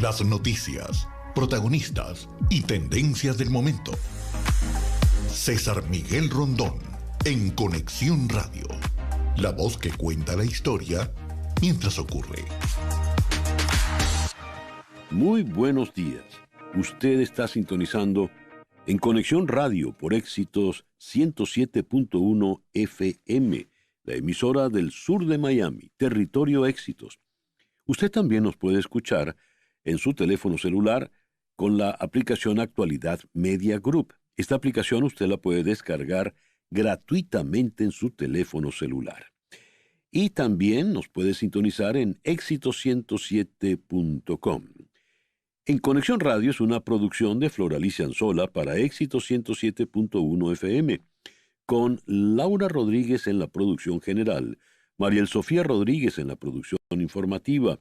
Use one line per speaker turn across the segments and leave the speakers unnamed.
Las noticias, protagonistas y tendencias del momento. César Miguel Rondón, en Conexión Radio. La voz que cuenta la historia mientras ocurre.
Muy buenos días. Usted está sintonizando en Conexión Radio por Éxitos 107.1 FM, la emisora del sur de Miami, Territorio Éxitos. Usted también nos puede escuchar en su teléfono celular con la aplicación Actualidad Media Group. Esta aplicación usted la puede descargar gratuitamente en su teléfono celular. Y también nos puede sintonizar en éxitos107.com. En Conexión Radio es una producción de Flor Alicia Anzola para Éxitos 107.1 FM, con Laura Rodríguez en la producción general, Mariel Sofía Rodríguez en la producción informativa,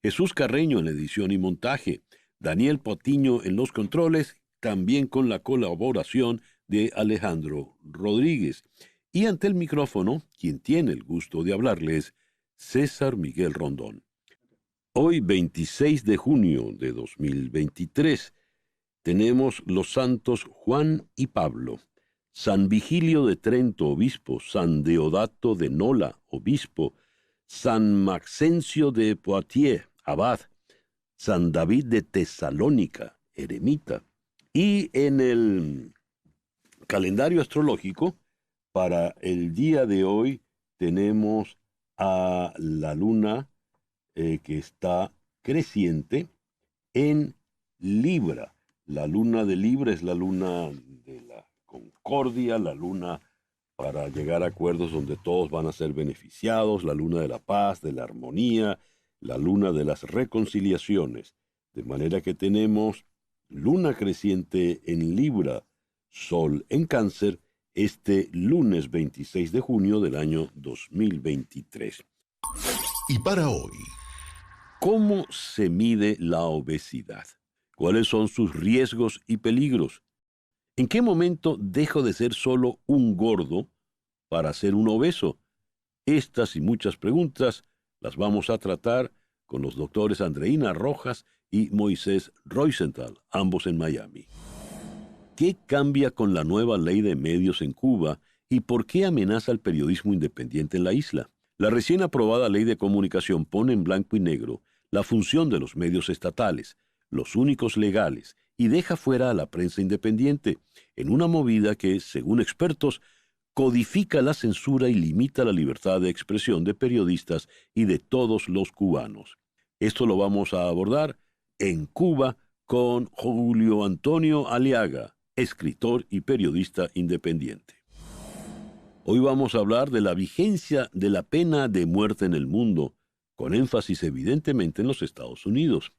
Jesús Carreño en la edición y montaje, Daniel Patiño en los controles, también con la colaboración de Alejandro Rodríguez. Y ante el micrófono, quien tiene el gusto de hablarles, César Miguel Rondón. Hoy, 26 de junio de 2023, tenemos los santos Juan y Pablo, San Vigilio de Trento, obispo, San Deodato de Nola, obispo, San Maxencio de Poitiers, abad, San David de Tesalónica, eremita. Y en el calendario astrológico, para el día de hoy, tenemos a la luna que está creciente en Libra. La luna de Libra es la luna de la concordia, la luna para llegar a acuerdos donde todos van a ser beneficiados, la luna de la paz, de la armonía, la luna de las reconciliaciones. De manera que tenemos luna creciente en Libra, sol en Cáncer, este lunes 26 de junio del año 2023.
Y para hoy,
¿cómo se mide la obesidad? ¿Cuáles son sus riesgos y peligros? ¿En qué momento dejo de ser solo un gordo para ser un obeso? Estas y muchas preguntas las vamos a tratar con los doctores Andreina Rojas y Moisés Rosenthal, ambos en Miami. ¿Qué cambia con la nueva ley de medios en Cuba y por qué amenaza el periodismo independiente en la isla? La recién aprobada ley de comunicación pone en blanco y negro la función de los medios estatales, los únicos legales, y deja fuera a la prensa independiente, en una movida que, según expertos, codifica la censura y limita la libertad de expresión de periodistas y de todos los cubanos. Esto lo vamos a abordar en Cuba con Julio Antonio Aliaga, escritor y periodista independiente. Hoy vamos a hablar de la vigencia de la pena de muerte en el mundo, con énfasis evidentemente en los Estados Unidos.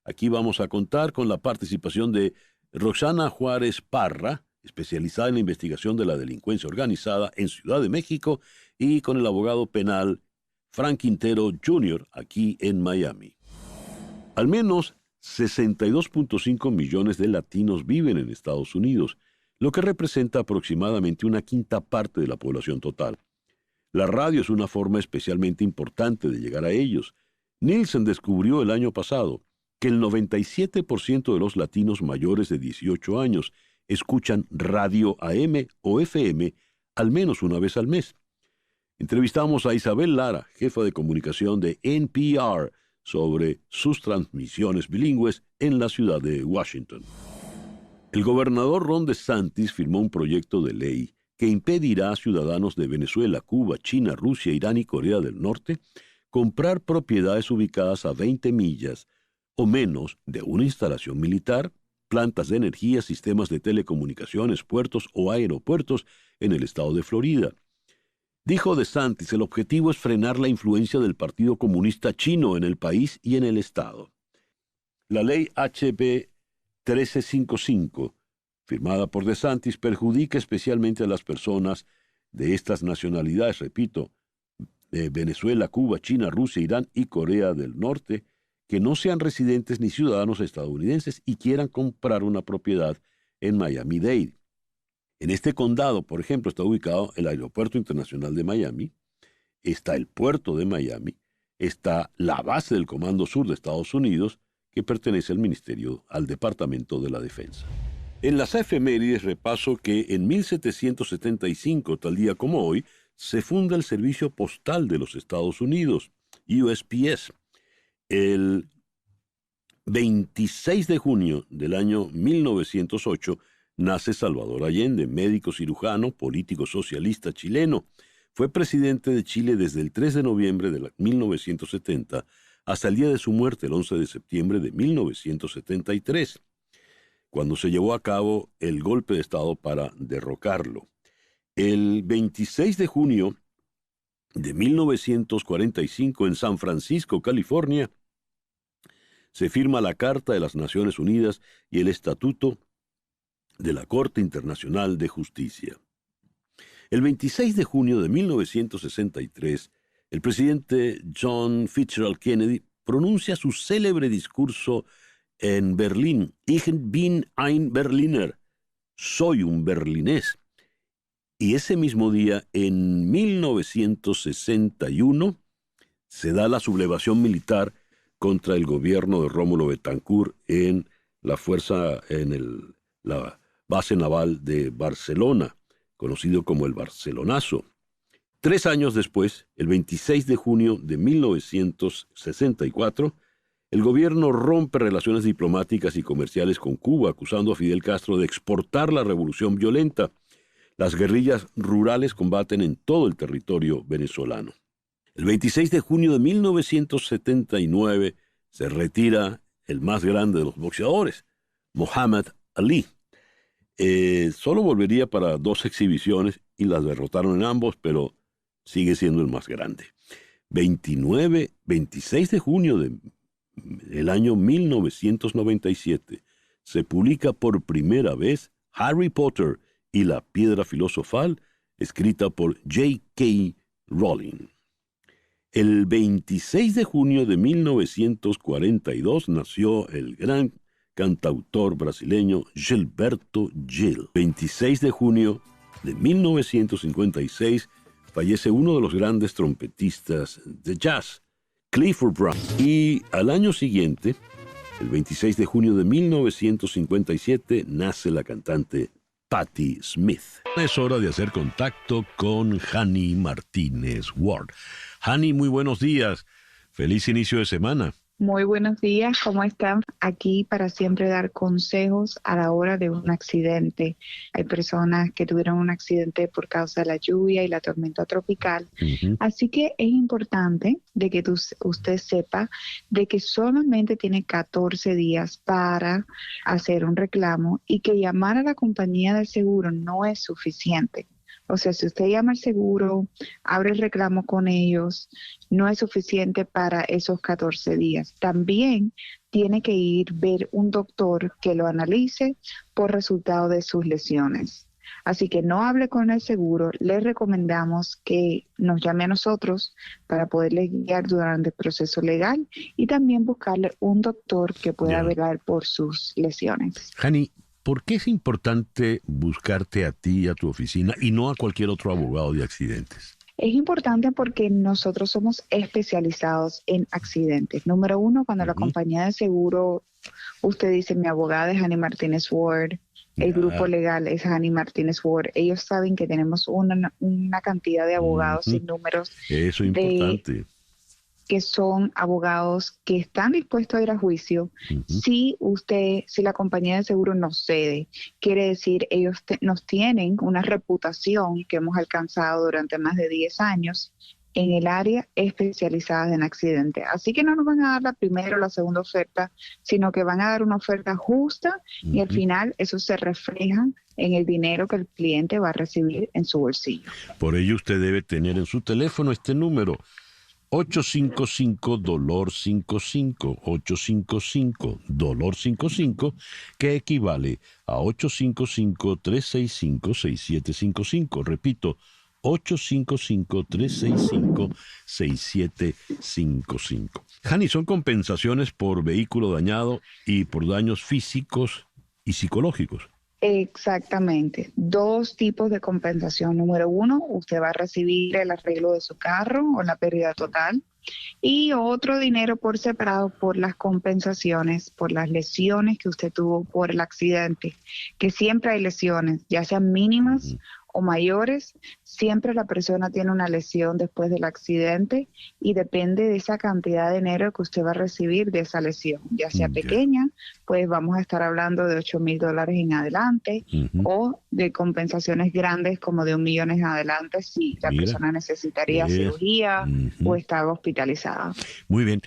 Aquí vamos a contar con la participación de Roxana Juárez Parra, especializada en la investigación de la delincuencia organizada en Ciudad de México, y con el abogado penal Frank Quintero Jr. aquí en Miami. Al menos 62.5 millones de latinos viven en Estados Unidos, lo que representa aproximadamente una quinta parte de la población total. La radio es una forma especialmente importante de llegar a ellos. Nielsen descubrió el año pasado que el 97% de los latinos mayores de 18 años escuchan radio AM o FM al menos una vez al mes. Entrevistamos a Isabel Lara, jefa de comunicación de NPR, sobre sus transmisiones bilingües en la ciudad de Washington. El gobernador Ron DeSantis firmó un proyecto de ley que impedirá a ciudadanos de Venezuela, Cuba, China, Rusia, Irán y Corea del Norte comprar propiedades ubicadas a 20 millas o menos de una instalación militar, plantas de energía, sistemas de telecomunicaciones, puertos o aeropuertos en el estado de Florida. Dijo DeSantis, el objetivo es frenar la influencia del Partido Comunista Chino en el país y en el estado. La ley HB 1355, firmada por DeSantis, perjudica especialmente a las personas de estas nacionalidades, repito, de Venezuela, Cuba, China, Rusia, Irán y Corea del Norte, que no sean residentes ni ciudadanos estadounidenses y quieran comprar una propiedad en Miami-Dade. En este condado, por ejemplo, está ubicado el Aeropuerto Internacional de Miami, está el puerto de Miami, está la base del Comando Sur de Estados Unidos, que pertenece al Departamento de la Defensa. En las efemérides repaso que en 1775, tal día como hoy, se funda el Servicio Postal de los Estados Unidos, USPS. El 26 de junio del año 1908 nace Salvador Allende, médico cirujano, político socialista chileno. Fue presidente de Chile desde el 3 de noviembre de 1970 hasta el día de su muerte, el 11 de septiembre de 1973, cuando se llevó a cabo el golpe de Estado para derrocarlo. El 26 de junio de 1945, en San Francisco, California, se firma la Carta de las Naciones Unidas y el Estatuto de la Corte Internacional de Justicia. El 26 de junio de 1963, el presidente John Fitzgerald Kennedy pronuncia su célebre discurso en Berlín, Ich bin ein Berliner, soy un berlinés. Y ese mismo día, en 1961, se da la sublevación militar contra el gobierno de Rómulo Betancourt en la base naval de Barcelona, conocido como el Barcelonazo. 3 años después, el 26 de junio de 1964, el gobierno rompe relaciones diplomáticas y comerciales con Cuba, acusando a Fidel Castro de exportar la revolución violenta. Las guerrillas rurales combaten en todo el territorio venezolano. El 26 de junio de 1979 se retira el más grande de los boxeadores, Muhammad Ali. Solo volvería para 2 exhibiciones y las derrotaron en ambos, pero sigue siendo el más grande. 26 de junio del año 1997 se publica por primera vez Harry Potter y la Piedra Filosofal, escrita por J.K. Rowling. El 26 de junio de 1942 nació el gran cantautor brasileño Gilberto Gil. 26 de junio de 1956 fallece uno de los grandes trompetistas de jazz, Clifford Brown. Y al año siguiente, el 26 de junio de 1957, nace la cantante Patti Smith. Es hora de hacer contacto con Hani Martínez Ward. Hani, muy buenos días. Feliz inicio de semana.
Muy buenos días, ¿cómo están? Aquí para siempre dar consejos a la hora de un accidente. Hay personas que tuvieron un accidente por causa de la lluvia y la tormenta tropical. Así que es importante de que usted sepa de que solamente tiene 14 días para hacer un reclamo y que llamar a la compañía del seguro no es suficiente. O sea, si usted llama al seguro, abre el reclamo con ellos, no es suficiente para esos 14 días. También tiene que ir ver un doctor que lo analice por resultado de sus lesiones. Así que no hable con el seguro, le recomendamos que nos llame a nosotros para poderle guiar durante el proceso legal y también buscarle un doctor que pueda velar por sus lesiones.
Hani, ¿por qué es importante buscarte a ti y a tu oficina y no a cualquier otro abogado de accidentes?
Es importante porque nosotros somos especializados en accidentes. Número 1, cuando la compañía de seguro, usted dice, mi abogada es Hani Martínez Ward, el grupo legal es Hani Martínez Ward. Ellos saben que tenemos una cantidad de abogados sin números.
Eso es importante.
Que son abogados que están dispuestos a ir a juicio. Si la compañía de seguro nos cede, quiere decir ellos nos tienen una reputación que hemos alcanzado durante más de 10 años en el área especializada en accidentes. Así que no nos van a dar la primera o la segunda oferta, sino que van a dar una oferta justa y al final eso se refleja en el dinero que el cliente va a recibir en su bolsillo.
Por ello usted debe tener en su teléfono este número: 855-DOLOR-55, 855-DOLOR-55, que equivale a 855-365-6755. Repito, 855-365-6755. Hani, son compensaciones por vehículo dañado y por daños físicos y psicológicos.
Exactamente. Dos tipos de compensación. Número uno, usted va a recibir el arreglo de su carro o la pérdida total. Y otro dinero por separado por las compensaciones, por las lesiones que usted tuvo por el accidente, que siempre hay lesiones, ya sean mínimas o mayores, siempre la persona tiene una lesión después del accidente y depende de esa cantidad de dinero que usted va a recibir de esa lesión, ya sea pequeña, pues vamos a estar hablando de $8,000 en adelante, o de compensaciones grandes como de $1 millón en adelante si la persona necesitaría cirugía o estaba hospitalizada.
Muy bien,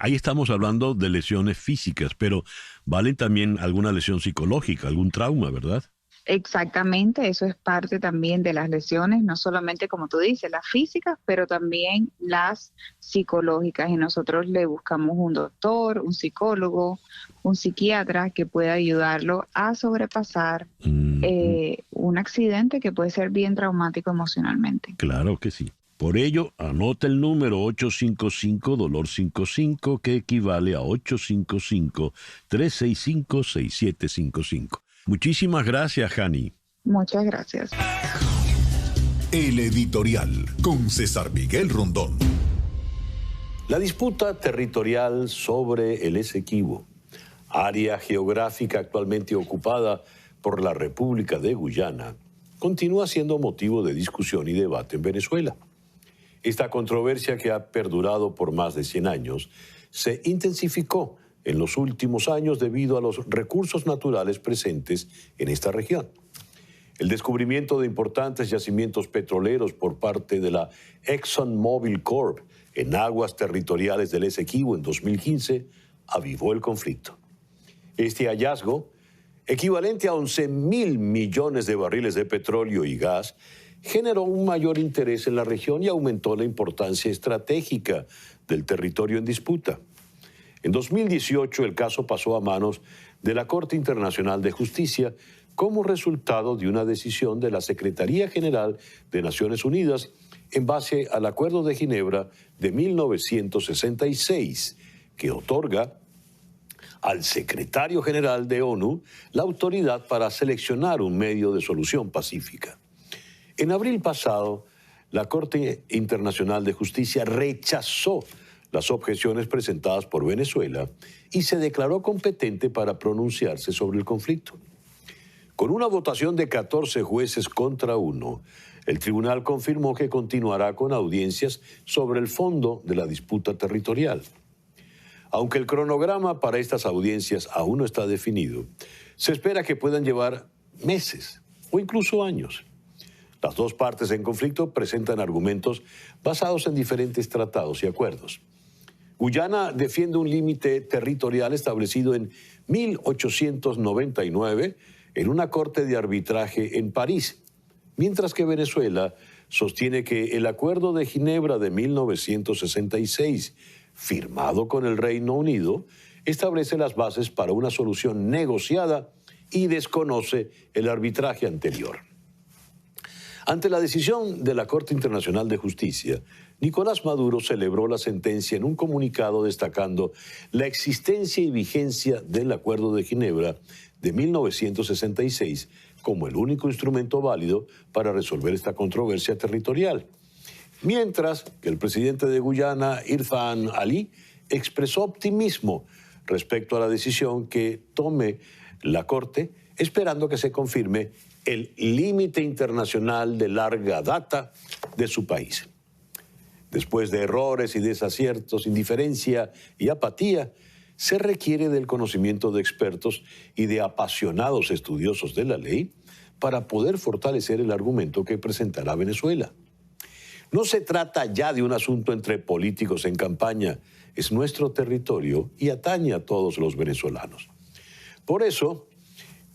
ahí estamos hablando de lesiones físicas, pero vale también alguna lesión psicológica, algún trauma, ¿verdad?
Exactamente, eso es parte también de las lesiones, no solamente como tú dices, las físicas, pero también las psicológicas. Y nosotros le buscamos un doctor, un psicólogo, un psiquiatra que pueda ayudarlo a sobrepasar un accidente que puede ser bien traumático emocionalmente.
Claro que sí. Por ello, anota el número 855-DOLOR-55, que equivale a 855-365-6755. Muchísimas gracias, Hani.
Muchas gracias.
El editorial con César Miguel Rondón.
La disputa territorial sobre el Esequibo, área geográfica actualmente ocupada por la República de Guyana, continúa siendo motivo de discusión y debate en Venezuela. Esta controversia, que ha perdurado por más de 100 años, se intensificó en los últimos años debido a los recursos naturales presentes en esta región. El descubrimiento de importantes yacimientos petroleros por parte de la ExxonMobil Corp en aguas territoriales del Esequibo en 2015 avivó el conflicto. Este hallazgo, equivalente a 11.000 millones de barriles de petróleo y gas, generó un mayor interés en la región y aumentó la importancia estratégica del territorio en disputa. En 2018, el caso pasó a manos de la Corte Internacional de Justicia como resultado de una decisión de la Secretaría General de Naciones Unidas en base al Acuerdo de Ginebra de 1966, que otorga al secretario general de ONU la autoridad para seleccionar un medio de solución pacífica. En abril pasado, la Corte Internacional de Justicia rechazó las objeciones presentadas por Venezuela y se declaró competente para pronunciarse sobre el conflicto. Con una votación de 14 jueces contra 1, el tribunal confirmó que continuará con audiencias sobre el fondo de la disputa territorial. Aunque el cronograma para estas audiencias aún no está definido, se espera que puedan llevar meses o incluso años. Las dos partes en conflicto presentan argumentos basados en diferentes tratados y acuerdos. Guyana defiende un límite territorial establecido en 1899 en una corte de arbitraje en París, mientras que Venezuela sostiene que el Acuerdo de Ginebra de 1966, firmado con el Reino Unido, establece las bases para una solución negociada y desconoce el arbitraje anterior. Ante la decisión de la Corte Internacional de Justicia, Nicolás Maduro celebró la sentencia en un comunicado destacando la existencia y vigencia del Acuerdo de Ginebra de 1966 como el único instrumento válido para resolver esta controversia territorial. Mientras que el presidente de Guyana, Irfaan Ali, expresó optimismo respecto a la decisión que tome la Corte, esperando que se confirme el límite internacional de larga data de su país. Después de errores y desaciertos, indiferencia y apatía, se requiere del conocimiento de expertos y de apasionados estudiosos de la ley para poder fortalecer el argumento que presentará Venezuela. No se trata ya de un asunto entre políticos en campaña, es nuestro territorio y atañe a todos los venezolanos. Por eso,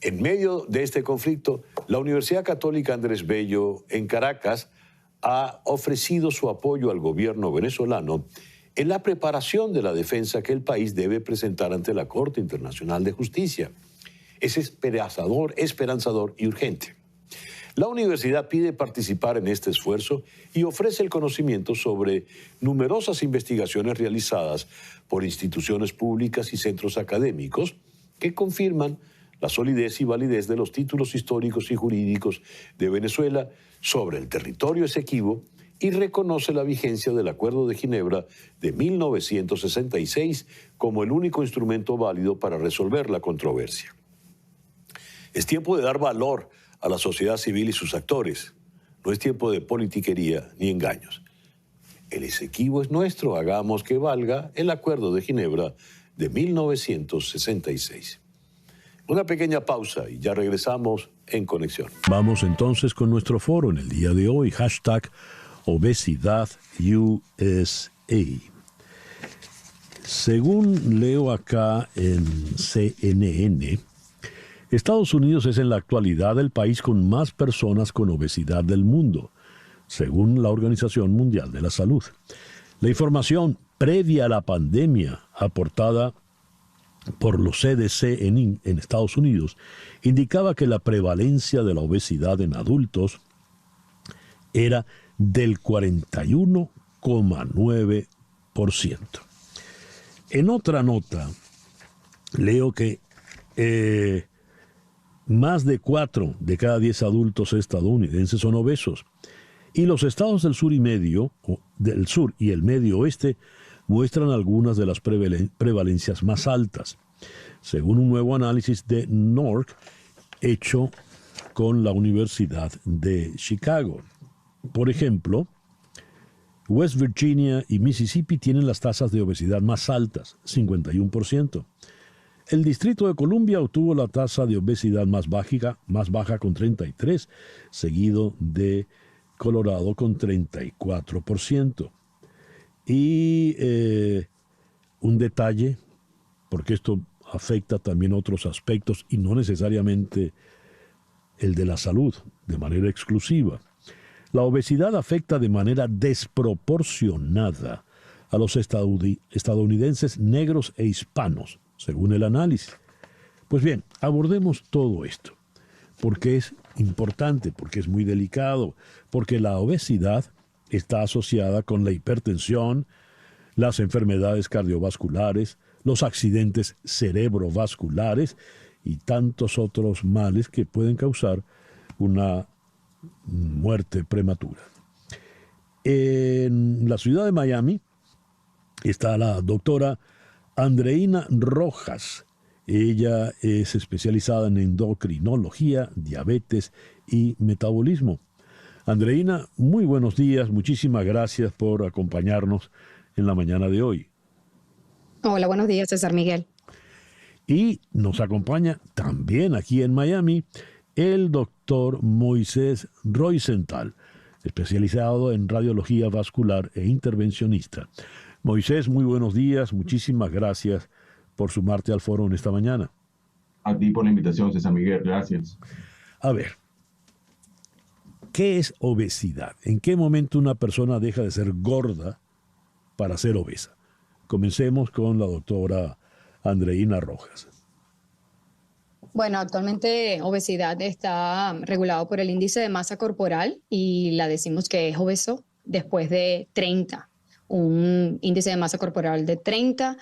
en medio de este conflicto, la Universidad Católica Andrés Bello en Caracas ha ofrecido su apoyo al gobierno venezolano en la preparación de la defensa que el país debe presentar ante la Corte Internacional de Justicia. Es esperanzador y urgente. La universidad pide participar en este esfuerzo y ofrece el conocimiento sobre numerosas investigaciones realizadas por instituciones públicas y centros académicos que confirman la solidez y validez de los títulos históricos y jurídicos de Venezuela sobre el territorio esequibo y reconoce la vigencia del Acuerdo de Ginebra de 1966 como el único instrumento válido para resolver la controversia. Es tiempo de dar valor a la sociedad civil y sus actores. No es tiempo de politiquería ni engaños. El Esequibo es nuestro, hagamos que valga el Acuerdo de Ginebra de 1966. Una pequeña pausa y ya regresamos en Conexión.
Vamos entonces con nuestro foro en el día de hoy, #ObesidadUSA. Según leo acá en CNN, Estados Unidos es en la actualidad el país con más personas con obesidad del mundo, según la Organización Mundial de la Salud. La información previa a la pandemia aportada por los CDC en Estados Unidos indicaba que la prevalencia de la obesidad en adultos era del 41,9%. En otra nota, leo que más de 4 de cada 10 adultos estadounidenses son obesos. Y los estados del sur y el medio oeste muestran algunas de las prevalencias más altas, según un nuevo análisis de NORC hecho con la Universidad de Chicago. Por ejemplo, West Virginia y Mississippi tienen las tasas de obesidad más altas, 51%. El Distrito de Columbia obtuvo la tasa de obesidad más baja con 33%, seguido de Colorado con 34%. Y un detalle, porque esto afecta también otros aspectos y no necesariamente el de la salud de manera exclusiva. La obesidad afecta de manera desproporcionada a los estadounidenses negros e hispanos, según el análisis. Pues bien, abordemos todo esto, porque es importante, porque es muy delicado, porque la obesidad está asociada con la hipertensión, las enfermedades cardiovasculares, los accidentes cerebrovasculares y tantos otros males que pueden causar una muerte prematura. En la ciudad de Miami está la doctora Andreina Rojas. Ella es especializada en endocrinología, diabetes y metabolismo. Andreina, muy buenos días. Muchísimas gracias por acompañarnos en la mañana de hoy.
Hola, buenos días, César Miguel.
Y nos acompaña también aquí en Miami el doctor Moisés Roisenthal, especializado en radiología vascular e intervencionista. Moisés, muy buenos días. Muchísimas gracias por sumarte al foro en esta mañana.
A ti por la invitación, César Miguel. Gracias.
A ver, ¿qué es obesidad? ¿En qué momento una persona deja de ser gorda para ser obesa? Comencemos con la doctora Andreina Rojas.
Bueno, actualmente obesidad está regulado por el índice de masa corporal y la decimos que es obeso después de 30. Un índice de masa corporal de 30,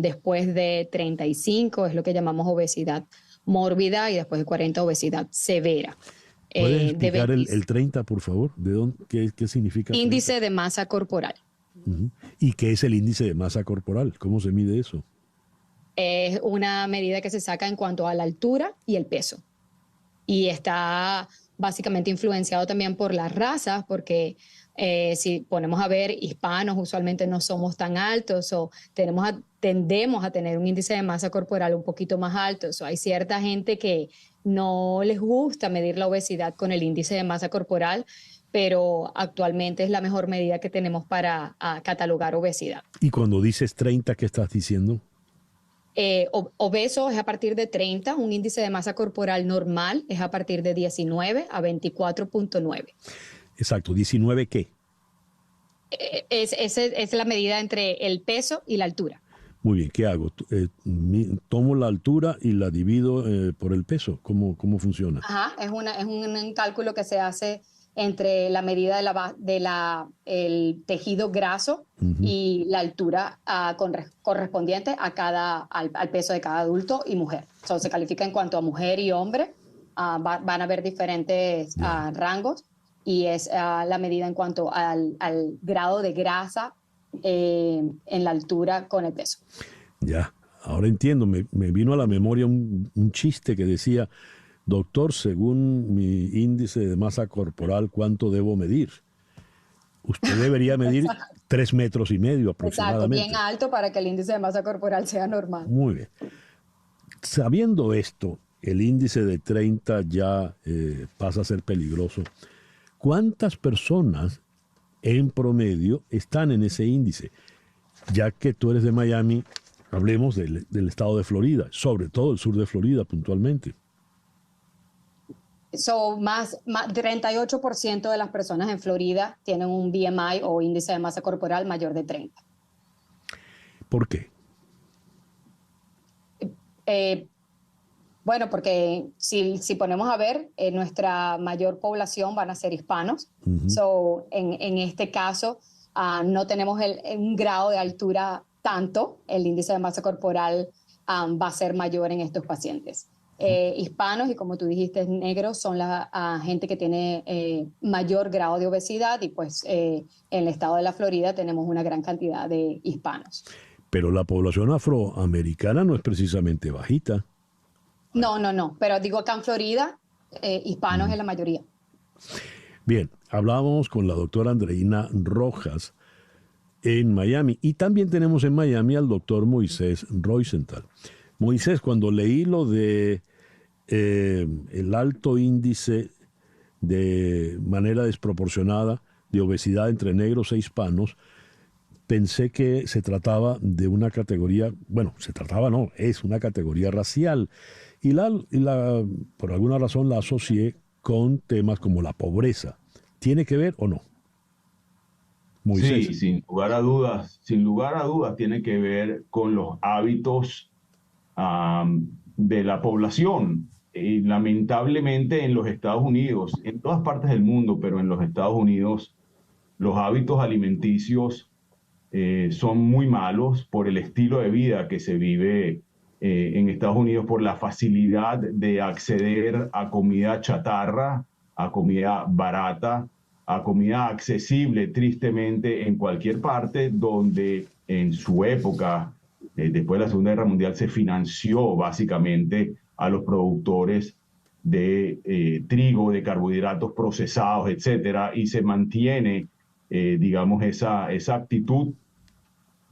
después de 35 es lo que llamamos obesidad mórbida y después de 40 obesidad severa.
¿Puedes explicar el 30, por favor? ¿De dónde, qué significa?
Índice
30?
de masa corporal.
Uh-huh. ¿Y qué es el índice de masa corporal? ¿Cómo se mide eso?
Es una medida que se saca en cuanto a la altura y el peso. Y está básicamente influenciado también por las razas, porque si ponemos a ver, hispanos usualmente no somos tan altos o tendemos a tener un índice de masa corporal un poquito más alto. O hay cierta gente que no les gusta medir la obesidad con el índice de masa corporal, pero actualmente es la mejor medida que tenemos para catalogar obesidad.
Y cuando dices 30, ¿qué estás diciendo?
Obeso es a partir de 30, un índice de masa corporal normal es a partir de 19 a 24.9.
Exacto, ¿19 qué?
Es la medida entre el peso y la altura.
Muy bien, ¿qué hago? Tomo la altura y la divido por el peso. ¿Cómo funciona?
Ajá, es un cálculo que se hace entre la medida el tejido graso y la altura correspondiente al peso de cada adulto y mujer. Se califica en cuanto a mujer y hombre. Van a haber diferentes rangos y es la medida en cuanto al grado de grasa en la altura con el peso.
Ya, ahora entiendo. Me vino a la memoria un chiste que decía: doctor, según mi índice de masa corporal, ¿cuánto debo medir? Usted debería medir 3,5 metros aproximadamente.
Exacto, bien alto para que el índice de masa corporal sea normal.
Muy bien. Sabiendo esto, el índice de 30 ya pasa a ser peligroso. ¿Cuántas personas en promedio están en ese índice? Ya que tú eres de Miami, hablemos del estado de Florida, sobre todo el sur de Florida puntualmente.
Más 38% de las personas en Florida tienen un BMI o índice de masa corporal mayor de 30.
¿Por qué?
Bueno, porque si ponemos a ver, nuestra mayor población van a ser hispanos. En este caso, no tenemos un grado de altura tanto. El índice de masa corporal va a ser mayor en estos pacientes. Hispanos y, como tú dijiste, negros son la gente que tiene mayor grado de obesidad y pues en el estado de la Florida tenemos una gran cantidad de hispanos.
Pero la población afroamericana no es precisamente bajita.
No, pero digo acá en Florida, hispanos es la mayoría.
Bien, hablábamos con la doctora Andreina Rojas en Miami y también tenemos en Miami al doctor Moisés Rosenthal. Moisés, cuando leí lo de el alto índice de manera desproporcionada de obesidad entre negros e hispanos, pensé que se trataba de una categoría, es una categoría racial. Y por alguna razón la asocié con temas como la pobreza. ¿Tiene que ver o no? Moisés.
Sí, sin lugar a dudas tiene que ver con los hábitos de la población. Y lamentablemente en los Estados Unidos, en todas partes del mundo, pero en los Estados Unidos, los hábitos alimenticios son muy malos por el estilo de vida que se vive en Estados Unidos, por la facilidad de acceder a comida chatarra, a comida barata, a comida accesible tristemente en cualquier parte, donde en su época, después de la Segunda Guerra Mundial, se financió básicamente a los productores de trigo, de carbohidratos procesados, etcétera, y se mantiene, digamos, esa actitud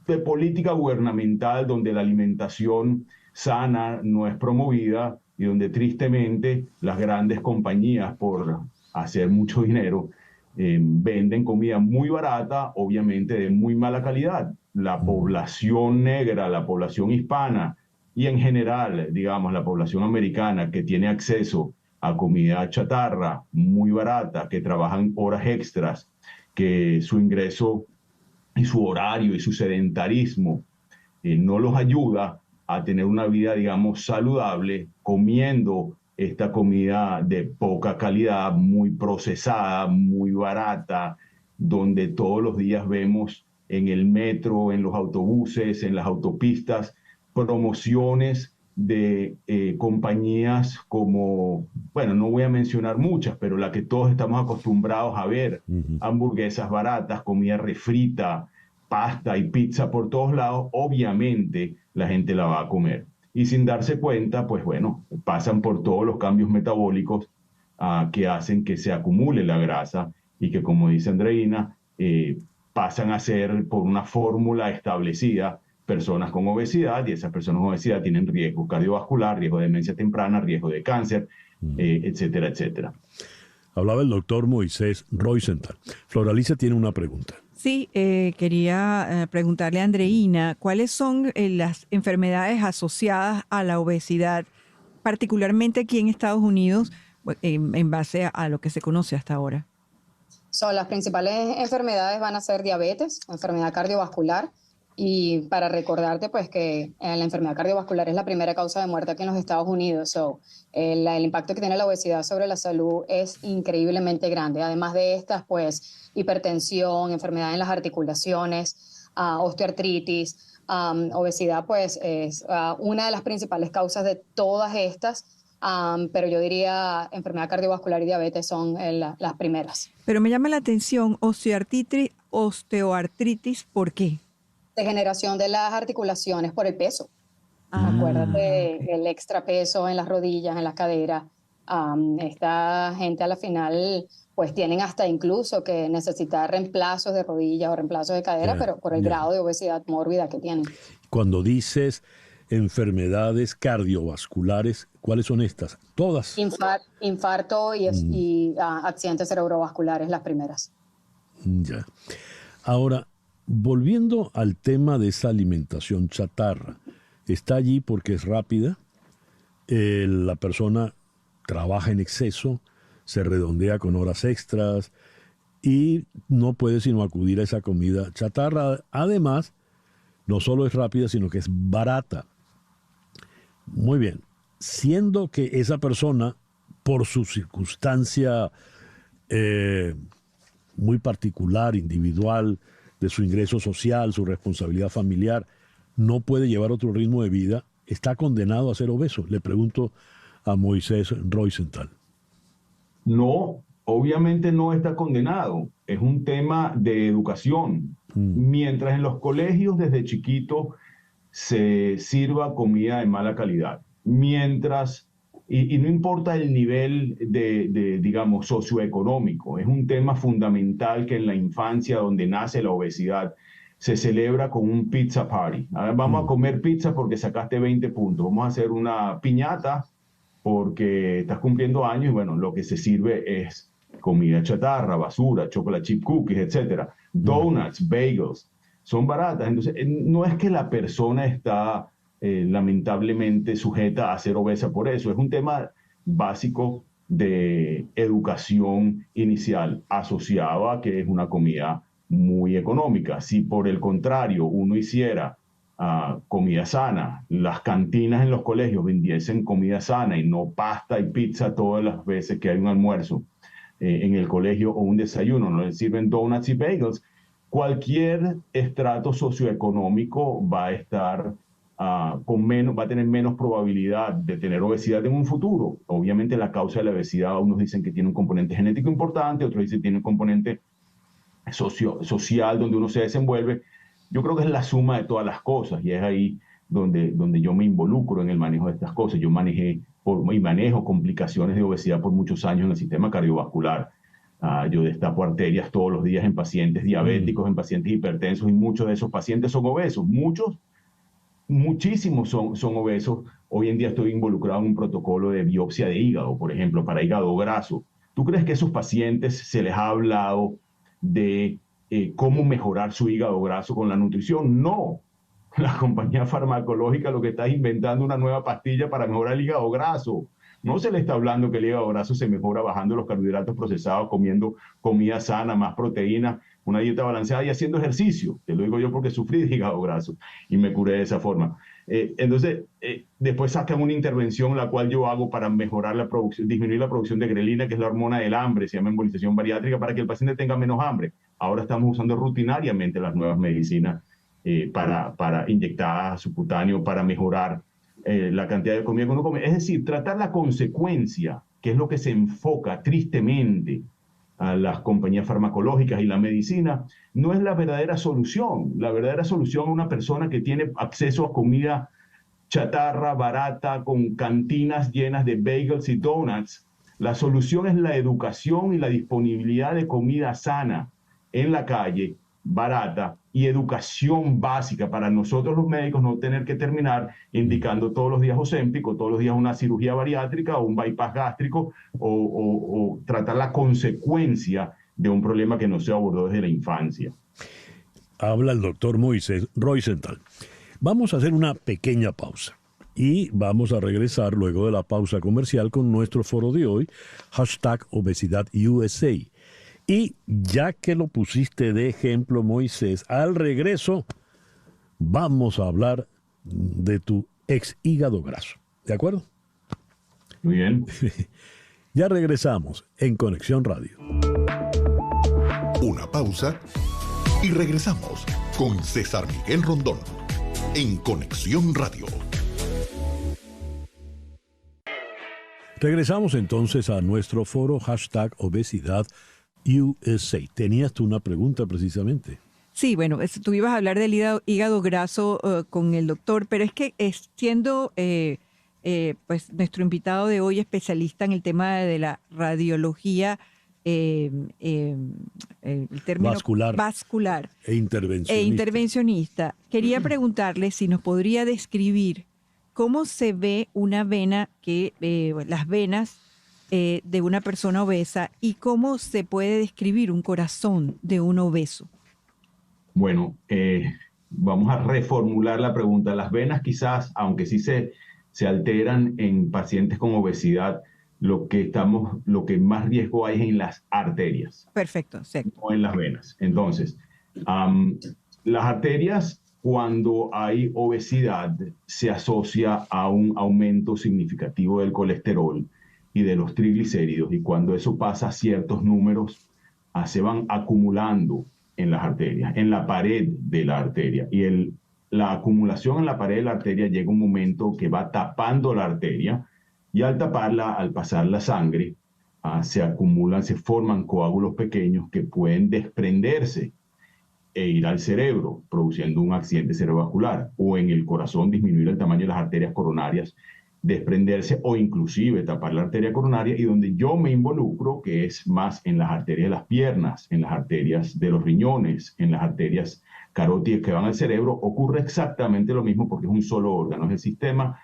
de política gubernamental donde la alimentación sana no es promovida y donde tristemente las grandes compañías, por hacer mucho dinero, venden comida muy barata, obviamente de muy mala calidad. La población negra, la población hispana y en general, digamos, la población americana que tiene acceso a comida chatarra muy barata, que trabajan horas extras, que su ingreso y su horario y su sedentarismo no los ayuda a tener una vida, digamos, saludable, comiendo esta comida de poca calidad, muy procesada, muy barata, donde todos los días vemos en el metro, en los autobuses, en las autopistas, promociones de compañías como, bueno, no voy a mencionar muchas, pero la que todos estamos acostumbrados a ver, hamburguesas baratas, comida refrita, pasta y pizza por todos lados. Obviamente la gente la va a comer. Y sin darse cuenta, pues bueno, pasan por todos los cambios metabólicos que hacen que se acumule la grasa y que, como dice Andreina, pasan a ser, por una fórmula establecida, personas con obesidad, y esas personas con obesidad tienen riesgo cardiovascular, riesgo de demencia temprana, riesgo de cáncer, etcétera, etcétera.
Hablaba el doctor Moisés Rosenthal. Floralicia tiene una pregunta.
Sí, quería preguntarle a Andreina, ¿cuáles son las enfermedades asociadas a la obesidad, particularmente aquí en Estados Unidos, en base a lo que se conoce hasta ahora?
Las principales enfermedades van a ser diabetes, enfermedad cardiovascular Y para recordarte, pues, que la enfermedad cardiovascular es la primera causa de muerte aquí en los Estados Unidos. El impacto que tiene la obesidad sobre la salud es increíblemente grande. Además de estas, pues, hipertensión, enfermedad en las articulaciones, osteoartritis, obesidad, pues, es una de las principales causas de todas estas. Pero yo diría enfermedad cardiovascular y diabetes son las primeras.
Pero me llama la atención, osteoartritis, ¿por qué?
Degeneración de las articulaciones por el peso. Acuérdate, el extra peso en las rodillas, en las caderas. Esta gente a la final pues tienen hasta incluso que necesitar reemplazos de rodillas o reemplazos de cadera, pero por el grado de obesidad mórbida que tienen.
Cuando dices enfermedades cardiovasculares, ¿cuáles son estas? Todas.
Infarto y accidentes cerebrovasculares, las primeras.
Ya. Ahora, volviendo al tema de esa alimentación chatarra, está allí porque es rápida, la persona trabaja en exceso, se redondea con horas extras y no puede sino acudir a esa comida chatarra. Además, no solo es rápida, sino que es barata. Muy bien, siendo que esa persona, por su circunstancia muy particular, individual, de su ingreso social, su responsabilidad familiar, no puede llevar otro ritmo de vida, está condenado a ser obeso. Le pregunto a Moisés Rosenthal.
No, obviamente no está condenado. Es un tema de educación. Mientras en los colegios desde chiquito se sirva comida de mala calidad, mientras, y no importa el nivel digamos, socioeconómico, es un tema fundamental que en la infancia, donde nace la obesidad, se celebra con un pizza party. Vamos a comer pizza porque sacaste 20 puntos, vamos a hacer una piñata porque estás cumpliendo años, y bueno, lo que se sirve es comida chatarra, basura, chocolate chip cookies, etc. Donuts, bagels, son baratas. Entonces, no es que la persona está lamentablemente sujeta a ser obesa por eso. Es un tema básico de educación inicial asociado a que es una comida muy económica. Si por el contrario uno hiciera comida sana, las cantinas en los colegios vendiesen comida sana y no pasta y pizza todas las veces que hay un almuerzo en el colegio o un desayuno, no les sirven donuts y bagels, cualquier estrato socioeconómico va a estar va a tener menos probabilidad de tener obesidad en un futuro. Obviamente la causa de la obesidad, unos dicen que tiene un componente genético importante, otros dicen que tiene un componente social donde uno se desenvuelve. Yo creo que es la suma de todas las cosas y es ahí donde yo me involucro en el manejo de estas cosas. Yo manejo complicaciones de obesidad por muchos años en el sistema cardiovascular. Yo destapo arterias todos los días en pacientes diabéticos, en pacientes hipertensos, y muchos de esos pacientes son obesos. Muchísimos son obesos. Hoy en día estoy involucrado en un protocolo de biopsia de hígado, por ejemplo, para hígado graso. ¿Tú crees que a esos pacientes se les ha hablado de cómo mejorar su hígado graso con la nutrición? No. La compañía farmacológica lo que está es inventando una nueva pastilla para mejorar el hígado graso. No se le está hablando que el hígado graso se mejora bajando los carbohidratos procesados, comiendo comida sana, más proteína, una dieta balanceada y haciendo ejercicio. Te lo digo yo porque sufrí de hígado graso y me curé de esa forma. Entonces, después sacan una intervención la cual yo hago para mejorar la producción, disminuir la producción de grelina, que es la hormona del hambre, se llama embolización bariátrica, para que el paciente tenga menos hambre. Ahora estamos usando rutinariamente las nuevas medicinas para inyectar subcutáneo, para mejorar la cantidad de comida que uno come. Es decir, tratar la consecuencia, que es lo que se enfoca tristemente a las compañías farmacológicas y la medicina, no es la verdadera solución. La verdadera solución a una persona que tiene acceso a comida chatarra, barata, con cantinas llenas de bagels y donuts, la solución es la educación y la disponibilidad de comida sana en la calle, barata, y educación básica para nosotros los médicos no tener que terminar indicando todos los días Ozempic, o todos los días una cirugía bariátrica o un bypass gástrico, o tratar la consecuencia de un problema que no se abordó desde la infancia.
Habla el doctor Moisés Rosenthal. Vamos a hacer una pequeña pausa y vamos a regresar luego de la pausa comercial con nuestro foro de hoy, #ObesidadUSA. Y ya que lo pusiste de ejemplo, Moisés, al regreso vamos a hablar de tu ex hígado graso. ¿De acuerdo?
Muy bien.
Ya regresamos en Conexión Radio.
Una pausa y regresamos con César Miguel Rondón en Conexión Radio.
Regresamos entonces a nuestro foro #obesidad USA. Tenías tú una pregunta precisamente.
Sí, bueno, tú ibas a hablar del hígado graso con el doctor, pero es que siendo pues nuestro invitado de hoy especialista en el tema de la radiología, el término vascular
e
intervencionista, quería preguntarle si nos podría describir cómo se ve una vena, las venas de una persona obesa, y cómo se puede describir un corazón de un obeso.
Bueno, vamos a reformular la pregunta. Las venas quizás, aunque sí se alteran en pacientes con obesidad, lo que más riesgo hay es en las arterias.
Perfecto, sí.
No en las venas. Entonces, las arterias, cuando hay obesidad, se asocia a un aumento significativo del colesterol y de los triglicéridos, y cuando eso pasa a ciertos números, se van acumulando en las arterias, en la pared de la arteria, y la acumulación en la pared de la arteria llega un momento que va tapando la arteria, y al taparla, al pasar la sangre, se acumulan, se forman coágulos pequeños que pueden desprenderse e ir al cerebro, produciendo un accidente cerebrovascular, o en el corazón disminuir el tamaño de las arterias coronarias, desprenderse, o inclusive tapar la arteria coronaria, y donde yo me involucro, que es más en las arterias de las piernas, en las arterias de los riñones, en las arterias carótidas que van al cerebro, ocurre exactamente lo mismo, porque es un solo órgano, es el sistema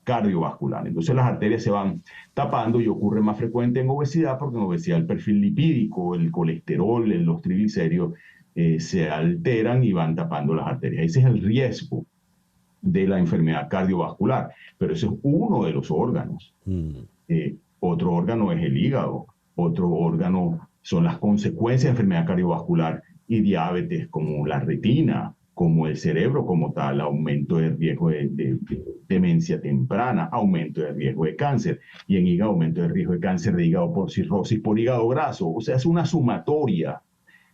cardiovascular. Entonces las arterias se van tapando, y ocurre más frecuente en obesidad, porque en obesidad el perfil lipídico, el colesterol, los triglicéridos se alteran y van tapando las arterias. Ese es el riesgo de la enfermedad cardiovascular, pero ese es uno de los órganos. Otro órgano es el hígado, otro órgano son las consecuencias de enfermedad cardiovascular y diabetes, como la retina, como el cerebro como tal, aumento de riesgo de demencia temprana, aumento de riesgo de cáncer, y en hígado, aumento de riesgo de cáncer de hígado por cirrosis por hígado graso. O sea, es una sumatoria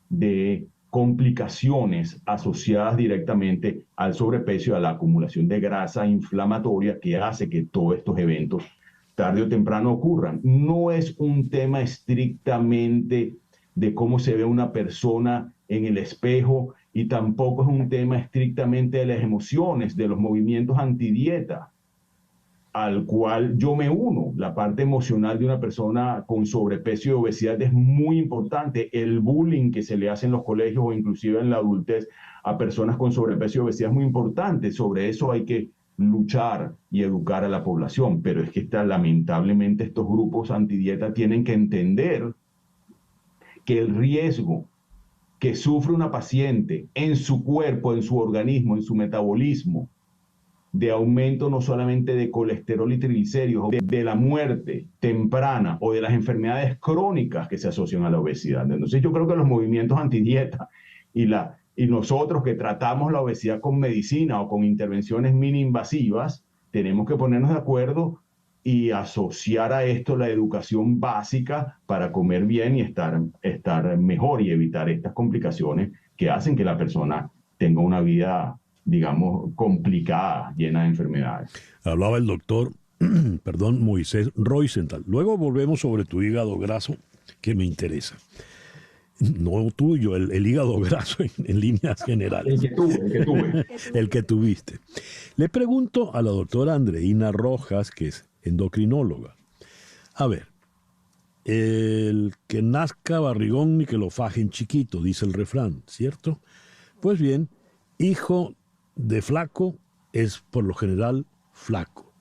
de complicaciones asociadas directamente al sobrepeso y a la acumulación de grasa inflamatoria que hace que todos estos eventos tarde o temprano ocurran. No es un tema estrictamente de cómo se ve una persona en el espejo, y tampoco es un tema estrictamente de las emociones, de los movimientos antidieta, al cual yo me uno. La parte emocional de una persona con sobrepeso y obesidad es muy importante. El bullying que se le hace en los colegios o inclusive en la adultez a personas con sobrepeso y obesidad es muy importante. Sobre eso hay que luchar y educar a la población, pero es que lamentablemente estos grupos antidieta tienen que entender que el riesgo que sufre una paciente en su cuerpo, en su organismo, en su metabolismo, de aumento no solamente de colesterol y triglicéridos, de la muerte temprana o de las enfermedades crónicas que se asocian a la obesidad. Entonces yo creo que los movimientos antidieta y nosotros que tratamos la obesidad con medicina o con intervenciones mini-invasivas, tenemos que ponernos de acuerdo y asociar a esto la educación básica para comer bien y estar mejor, y evitar estas complicaciones que hacen que la persona tenga una vida, digamos, complicada, llena de enfermedades.
Hablaba el doctor, Moisés Roisenthal. Luego volvemos sobre tu hígado graso, que me interesa. No tuyo, el hígado graso en líneas generales.
El que tuve.
El que tuviste. Le pregunto a la doctora Andreina Rojas, que es endocrinóloga. A ver, el que nazca barrigón ni que lo fajen chiquito, dice el refrán, ¿cierto? Pues bien, hijo de flaco es por lo general flaco.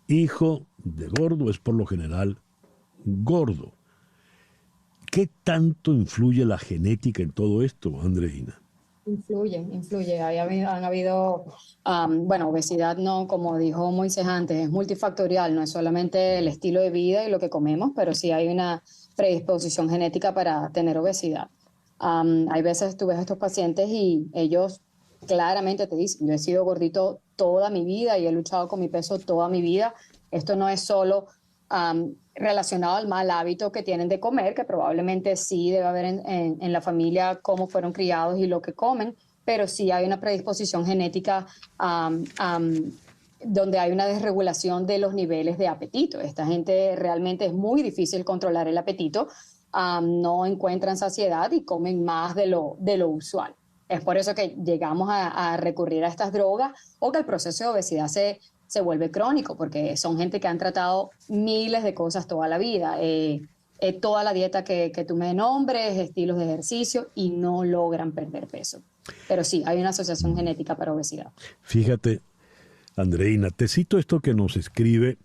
Hijo de gordo es por lo general gordo. ¿Qué tanto influye la genética en todo esto, Andreina?
Influye. Han habido, obesidad no, como dijo Moisés antes, es multifactorial, no es solamente el estilo de vida y lo que comemos, pero sí hay una predisposición genética para tener obesidad. Hay veces tú ves a estos pacientes y ellos claramente te dicen, yo he sido gordito toda mi vida y he luchado con mi peso toda mi vida. Esto no es solo relacionado al mal hábito que tienen de comer, que probablemente sí debe haber en la familia cómo fueron criados y lo que comen, pero sí hay una predisposición genética donde hay una desregulación de los niveles de apetito. Esta gente realmente es muy difícil controlar el apetito, no encuentran saciedad y comen más de lo usual. Es por eso que llegamos a recurrir a estas drogas o que el proceso de obesidad se vuelve crónico, porque son gente que han tratado miles de cosas toda la vida, toda la dieta que tú me nombres, estilos de ejercicio, y no logran perder peso. Pero sí, hay una asociación genética para obesidad.
Fíjate, Andreina, te cito esto que nos escribe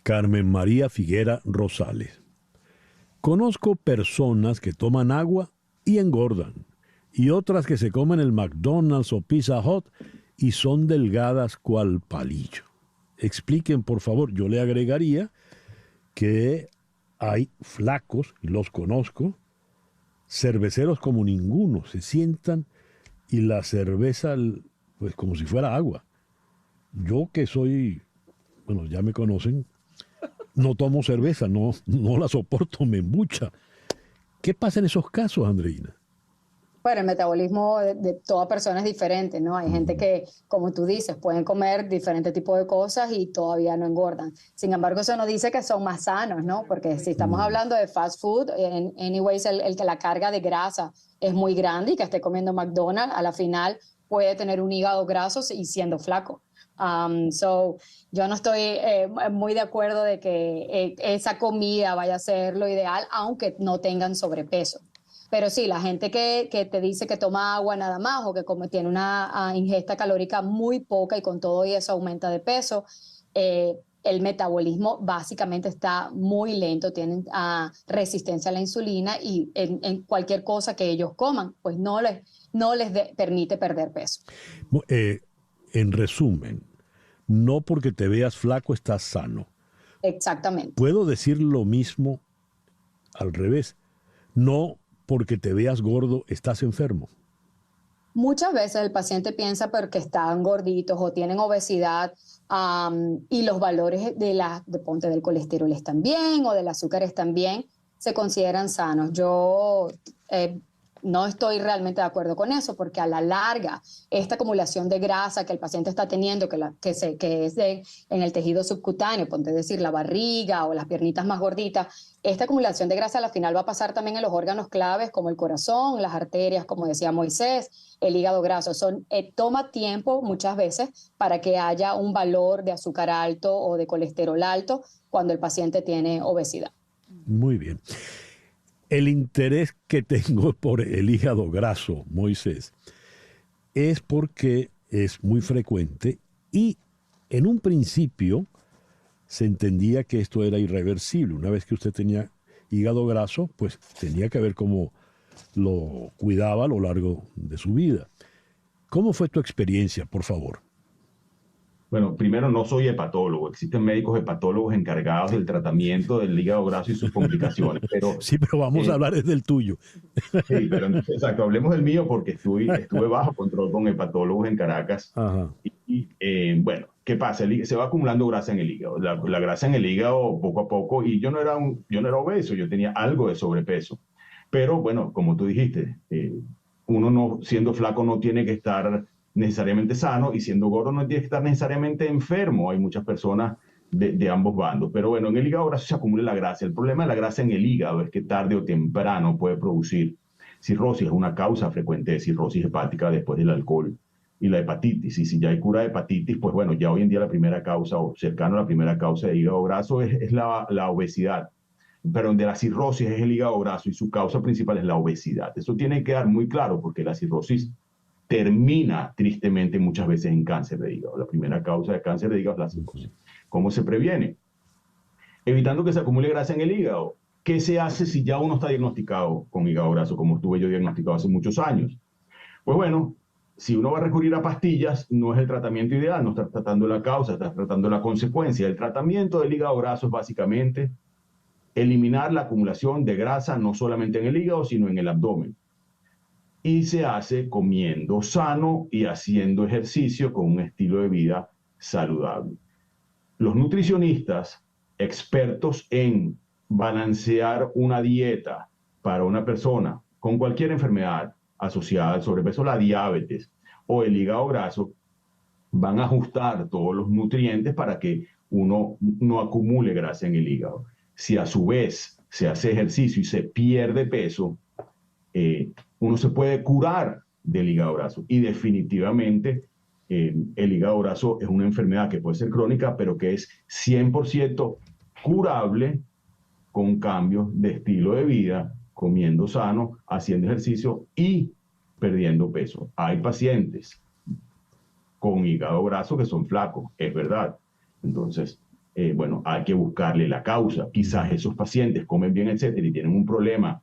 Carmen María Figuera Rosales. Conozco personas que toman agua y engordan, y otras que se comen el McDonald's o Pizza Hut y son delgadas cual palillo. Expliquen, por favor. Yo le agregaría que hay flacos, y los conozco, cerveceros como ninguno. Se sientan y la cerveza, pues como si fuera agua. Yo que soy, bueno, ya me conocen, no tomo cerveza, no la soporto, me embucha. ¿Qué pasa en esos casos, Andreina?
Bueno, el metabolismo de toda persona es diferente, ¿no? Hay gente que, como tú dices, pueden comer diferentes tipos de cosas y todavía no engordan. Sin embargo, eso no dice que son más sanos, ¿no? Porque si estamos hablando de fast food, anyways, el que la carga de grasa es muy grande y que esté comiendo McDonald's, a la final puede tener un hígado graso y siendo flaco. Yo no estoy muy de acuerdo de que esa comida vaya a ser lo ideal, aunque no tengan sobrepeso. Pero sí, la gente que te dice que toma agua nada más o que tiene una ingesta calórica muy poca y con todo y eso aumenta de peso, el metabolismo básicamente está muy lento, tienen resistencia a la insulina y en cualquier cosa que ellos coman, pues no les permite perder peso.
En resumen, no porque te veas flaco estás sano.
Exactamente.
Puedo decir lo mismo al revés. No porque te veas gordo estás enfermo.
Muchas veces el paciente piensa porque están gorditos o tienen obesidad y los valores ponte del colesterol están bien o del azúcar están bien, se consideran sanos. Yo no estoy realmente de acuerdo con eso porque a la larga esta acumulación de grasa que el paciente está teniendo, que es en el tejido subcutáneo, ponte decir la barriga o las piernitas más gorditas, esta acumulación de grasa a la final va a pasar también en los órganos claves como el corazón, las arterias, como decía Moisés, el hígado graso. Toma tiempo muchas veces para que haya un valor de azúcar alto o de colesterol alto cuando el paciente tiene obesidad.
Muy bien. El interés que tengo por el hígado graso, Moisés, es porque es muy frecuente y en un principio se entendía que esto era irreversible. Una vez que usted tenía hígado graso, pues tenía que ver cómo lo cuidaba a lo largo de su vida. ¿Cómo fue tu experiencia, por favor?
Bueno, primero no soy hepatólogo. Existen médicos hepatólogos encargados del tratamiento del hígado graso y sus complicaciones. Pero,
sí, pero vamos a hablar desde el tuyo.
Sí, pero exacto, hablemos del mío porque estuve bajo control con hepatólogos en Caracas.
Ajá.
Bueno, ¿qué pasa? Se va acumulando grasa en el hígado. La grasa en el hígado poco a poco, y yo no era obeso, yo tenía algo de sobrepeso. Pero bueno, como tú dijiste, uno no, siendo flaco no tiene que estar necesariamente sano y siendo gordo no tiene que estar necesariamente enfermo. Hay muchas personas de ambos bandos. Pero bueno, en el hígado graso se acumula la grasa. El problema de la grasa en el hígado es que tarde o temprano puede producir cirrosis. Es una causa frecuente de cirrosis hepática después del alcohol y la hepatitis. Y si ya hay cura de hepatitis, pues bueno, ya hoy en día la primera causa o cercano a la primera causa de hígado graso es la obesidad. Pero donde la cirrosis es el hígado graso y su causa principal es la obesidad. Eso tiene que quedar muy claro porque la cirrosis termina tristemente muchas veces en cáncer de hígado. La primera causa de cáncer de hígado es la cirrosis. ¿Cómo se previene? Evitando que se acumule grasa en el hígado. ¿Qué se hace si ya uno está diagnosticado con hígado graso, como estuve yo diagnosticado hace muchos años? Pues bueno, si uno va a recurrir a pastillas, no es el tratamiento ideal, no estás tratando la causa, estás tratando la consecuencia. El tratamiento del hígado graso es básicamente eliminar la acumulación de grasa no solamente en el hígado, sino en el abdomen. y se hace comiendo sano y haciendo ejercicio con un estilo de vida saludable. Los nutricionistas, expertos en balancear una dieta para una persona con cualquier enfermedad asociada al sobrepeso, la diabetes o el hígado graso, van a ajustar todos los nutrientes para que uno no acumule grasa en el hígado. Si a su vez se hace ejercicio y se pierde peso, uno se puede curar del hígado graso. Y definitivamente el hígado graso es una enfermedad que puede ser crónica, pero que es 100% curable con cambios de estilo de vida, comiendo sano, haciendo ejercicio y perdiendo peso. Hay pacientes con hígado graso que son flacos, es verdad. Entonces, bueno, hay que buscarle la causa. Quizás esos pacientes comen bien, etcétera, y tienen un problema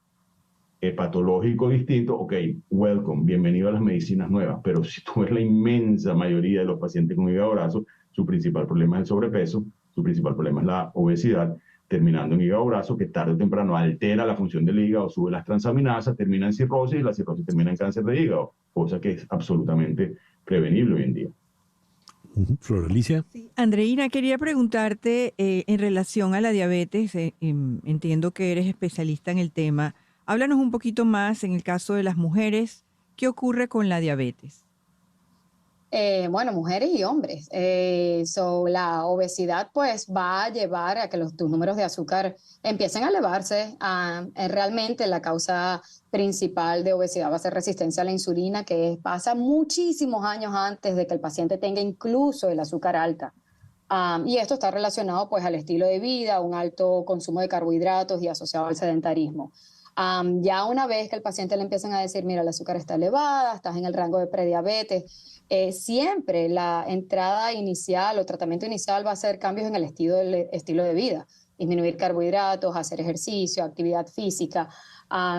patológico distinto. Ok, welcome, bienvenido a las medicinas nuevas. Pero si tú ves la inmensa mayoría de los pacientes con hígado graso, su principal problema es el sobrepeso, su principal problema es la obesidad, terminando en hígado graso, que tarde o temprano altera la función del hígado, sube las transaminasas, termina en cirrosis, y la cirrosis termina en cáncer de hígado, cosa que es absolutamente prevenible hoy en día.
Flor Alicia.
Sí. Andreina, quería preguntarte en relación a la diabetes, entiendo que eres especialista en el tema. Háblanos un poquito más en el caso de las mujeres, ¿qué ocurre con la diabetes?
Bueno, mujeres y hombres. La obesidad pues va a llevar a que tus números de azúcar empiecen a elevarse. Realmente la causa principal de obesidad va a ser resistencia a la insulina, que pasa muchísimos años antes de que el paciente tenga incluso el azúcar alta. Y esto está relacionado pues al estilo de vida, un alto consumo de carbohidratos y asociado al sedentarismo. Ya una vez que el paciente le empiezan a decir, mira, el azúcar está elevada, estás en el rango de prediabetes, siempre la entrada inicial o tratamiento inicial va a ser cambios en el estilo de vida, disminuir carbohidratos, hacer ejercicio, actividad física,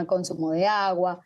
consumo de agua.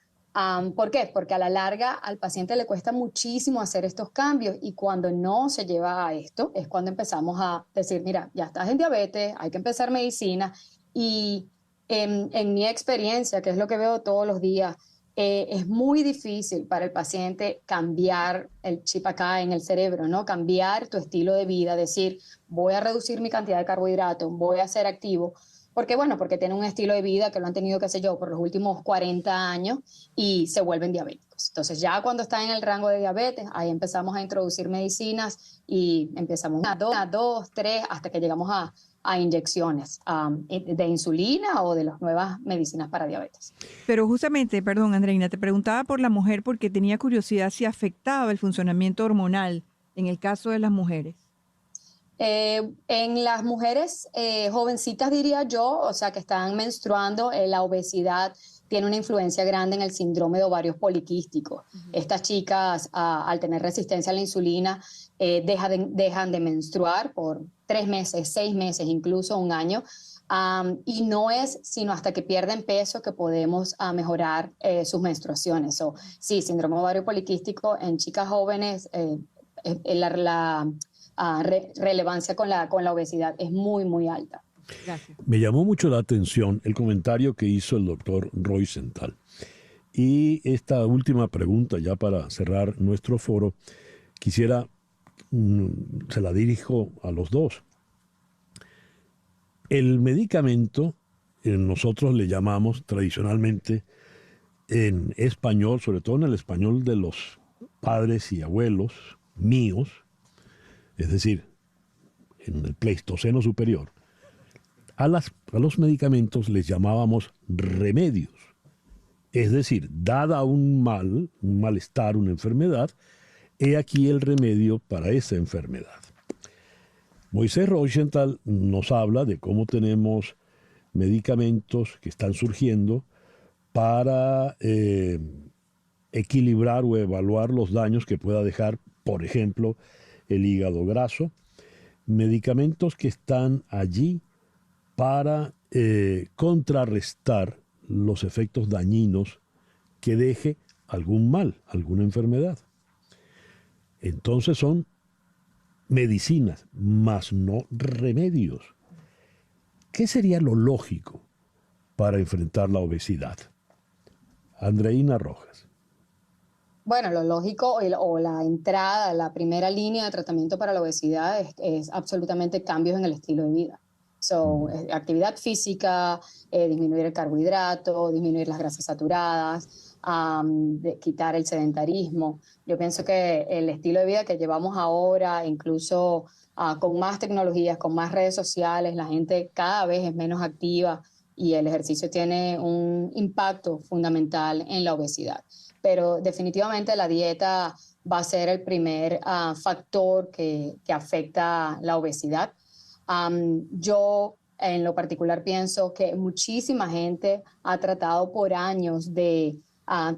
¿Por qué? Porque a la larga al paciente le cuesta muchísimo hacer estos cambios, y cuando no se lleva a esto es cuando empezamos a decir, mira, ya estás en diabetes, hay que empezar medicina. Y en mi experiencia, que es lo que veo todos los días, es muy difícil para el paciente cambiar el chip acá en el cerebro, ¿no? Cambiar tu estilo de vida, decir, voy a reducir mi cantidad de carbohidratos, voy a ser activo. ¿Por qué? Bueno, porque tienen un estilo de vida que lo han tenido, qué sé yo, por los últimos 40 años y se vuelven diabéticos. Entonces ya cuando están en el rango de diabetes, ahí empezamos a introducir medicinas y empezamos a 2, 3, hasta que llegamos a inyecciones de insulina o de las nuevas medicinas para diabetes.
Pero justamente, perdón, Andreina, te preguntaba por la mujer porque tenía curiosidad si afectaba el funcionamiento hormonal en el caso de las mujeres.
En las mujeres jovencitas, diría yo, o sea, que están menstruando, la obesidad tiene una influencia grande en el síndrome de ovarios poliquísticos. Estas chicas, al tener resistencia a la insulina, dejan de menstruar por 3 meses, 6 meses, incluso 1 año. Y no es sino hasta que pierden peso que podemos mejorar sus menstruaciones. Sí, síndrome ovario poliquístico en chicas jóvenes, la relevancia con la obesidad es muy, muy alta.
Gracias.
Me llamó mucho la atención el comentario que hizo el doctor Rosenthal. Y esta última pregunta, ya para cerrar nuestro foro, quisiera, se la dirijo a los dos. El medicamento, nosotros le llamamos tradicionalmente en español, sobre todo en el español de los padres y abuelos míos, es decir, en el Pleistoceno superior, a los medicamentos les llamábamos remedios. Es decir, dada un malestar, una enfermedad, he aquí el remedio para esa enfermedad. Moisés Rosenthal nos habla de cómo tenemos medicamentos que están surgiendo para equilibrar o evaluar los daños que pueda dejar, por ejemplo, el hígado graso. Medicamentos que están allí para contrarrestar los efectos dañinos que deje algún mal, alguna enfermedad. Entonces son medicinas, mas no remedios. ¿Qué sería lo lógico para enfrentar la obesidad? Andreina Rojas.
Bueno, lo lógico o la entrada, la primera línea de tratamiento para la obesidad es absolutamente cambios en el estilo de vida. Actividad física, disminuir el carbohidrato, disminuir las grasas saturadas, quitar el sedentarismo. Yo pienso que el estilo de vida que llevamos ahora, incluso con más tecnologías, con más redes sociales, la gente cada vez es menos activa y el ejercicio tiene un impacto fundamental en la obesidad. Pero definitivamente la dieta va a ser el primer factor que afecta la obesidad. Yo en lo particular pienso que muchísima gente ha tratado por años de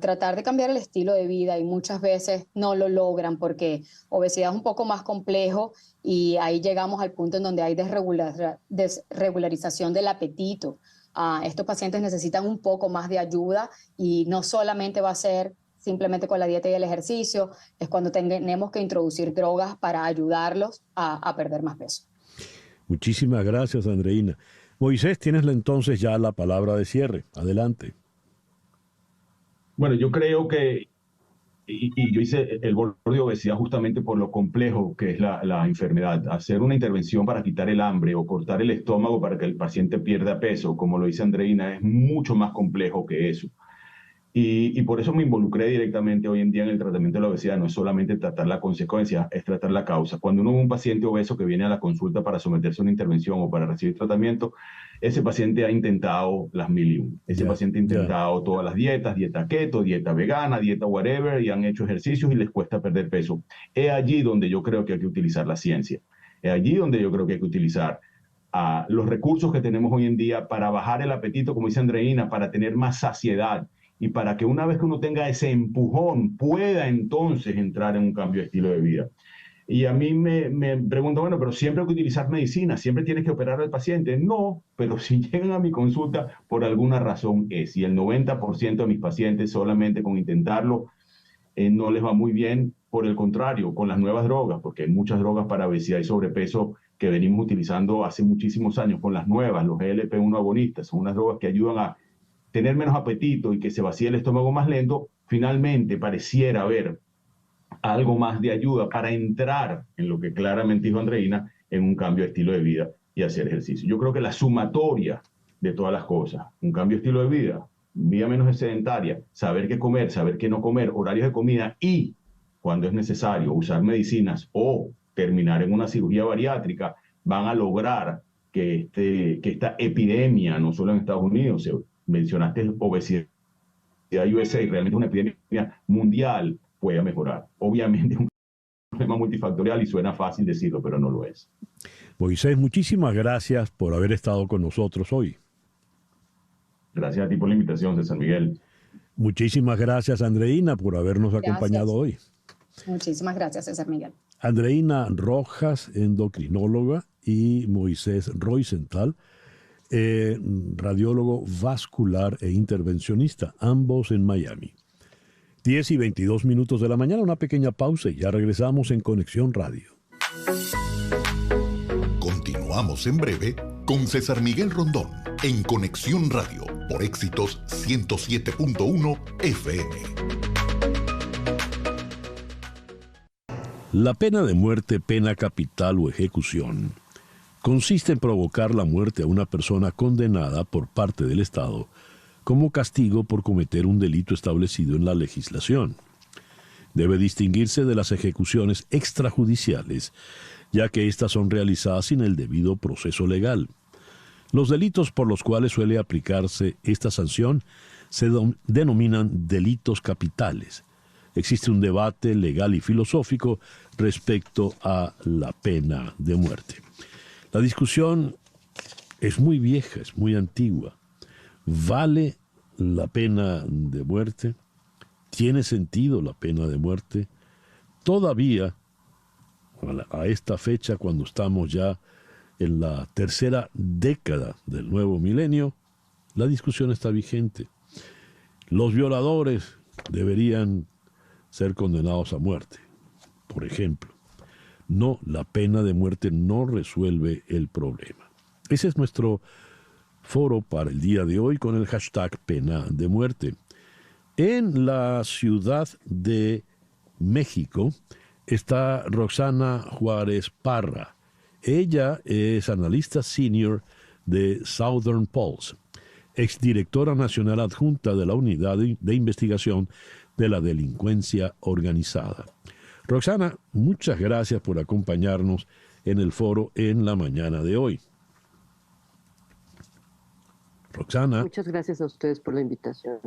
tratar de cambiar el estilo de vida y muchas veces no lo logran porque obesidad es un poco más complejo y ahí llegamos al punto en donde hay desregularización del apetito. Estos pacientes necesitan un poco más de ayuda y no solamente va a ser simplemente con la dieta y el ejercicio, es cuando tenemos que introducir drogas para ayudarlos a perder más peso.
Muchísimas gracias, Andreina. Moisés, tienes entonces ya la palabra de cierre. Adelante.
Bueno, yo creo que, y yo hice el borde de obesidad justamente por lo complejo que es la enfermedad. Hacer una intervención para quitar el hambre o cortar el estómago para que el paciente pierda peso, como lo dice Andreina, es mucho más complejo que eso. Y por eso me involucré directamente hoy en día en el tratamiento de la obesidad. No es solamente tratar la consecuencia, es tratar la causa. Cuando uno ve un paciente obeso que viene a la consulta para someterse a una intervención o para recibir tratamiento, ese paciente ha intentado las 1001. Ese paciente ha intentado todas las dietas, dieta keto, dieta vegana, dieta whatever, y han hecho ejercicios y les cuesta perder peso. Es allí donde yo creo que hay que utilizar la ciencia. Es allí donde yo creo que hay que utilizar los recursos que tenemos hoy en día para bajar el apetito, como dice Andreina, para tener más saciedad, y para que una vez que uno tenga ese empujón, pueda entonces entrar en un cambio de estilo de vida. Y a mí me preguntan, bueno, pero siempre hay que utilizar medicina, siempre tienes que operar al paciente. No, pero si llegan a mi consulta, por alguna razón es. Y el 90% de mis pacientes solamente con intentarlo no les va muy bien. Por el contrario, con las nuevas drogas, porque hay muchas drogas para obesidad y sobrepeso que venimos utilizando hace muchísimos años, con las nuevas, los GLP-1 agonistas, son unas drogas que ayudan a tener menos apetito y que se vacíe el estómago más lento. Finalmente pareciera haber algo más de ayuda para entrar en lo que claramente dijo Andreina, en un cambio de estilo de vida y hacer ejercicio. Yo creo que la sumatoria de todas las cosas, un cambio de estilo de vida menos sedentaria, saber qué comer, saber qué no comer, horarios de comida y, cuando es necesario, usar medicinas o terminar en una cirugía bariátrica, van a lograr que esta epidemia, no solo en Estados Unidos, mencionaste obesidad USA, realmente es una epidemia mundial, pueda mejorar. Obviamente es un problema multifactorial y suena fácil decirlo, pero no lo es.
Moisés, muchísimas gracias por haber estado con nosotros hoy.
Gracias a ti por la invitación, César Miguel.
Muchísimas gracias, Andreina, por habernos acompañado hoy.
Muchísimas gracias, César Miguel.
Andreina Rojas, endocrinóloga, y Moisés Roisenthal, radiólogo vascular e intervencionista, ambos en Miami. 10:22 de la mañana, una pequeña pausa y ya regresamos en Conexión Radio.
Continuamos en breve con César Miguel Rondón en Conexión Radio por Éxitos 107.1 FM.
La pena de muerte, pena capital o ejecución consiste en provocar la muerte a una persona condenada por parte del Estado como castigo por cometer un delito establecido en la legislación. Debe distinguirse de las ejecuciones extrajudiciales, ya que éstas son realizadas sin el debido proceso legal. Los delitos por los cuales suele aplicarse esta sanción se denominan delitos capitales. Existe un debate legal y filosófico respecto a la pena de muerte. La discusión es muy vieja, es muy antigua. ¿Vale la pena de muerte? ¿Tiene sentido la pena de muerte? Todavía, a esta fecha, cuando estamos ya en la tercera década del nuevo milenio, la discusión está vigente. Los violadores deberían ser condenados a muerte, por ejemplo. No, la pena de muerte no resuelve el problema. Ese es nuestro foro para el día de hoy con el hashtag pena de muerte. En la Ciudad de México está Roxana Juárez Parra. Ella es analista senior de Southern Pulse, exdirectora nacional adjunta de la Unidad de Investigación de la Delincuencia Organizada. Roxana, muchas gracias por acompañarnos en el foro en la mañana de hoy. Roxana.
Muchas gracias a ustedes por la invitación.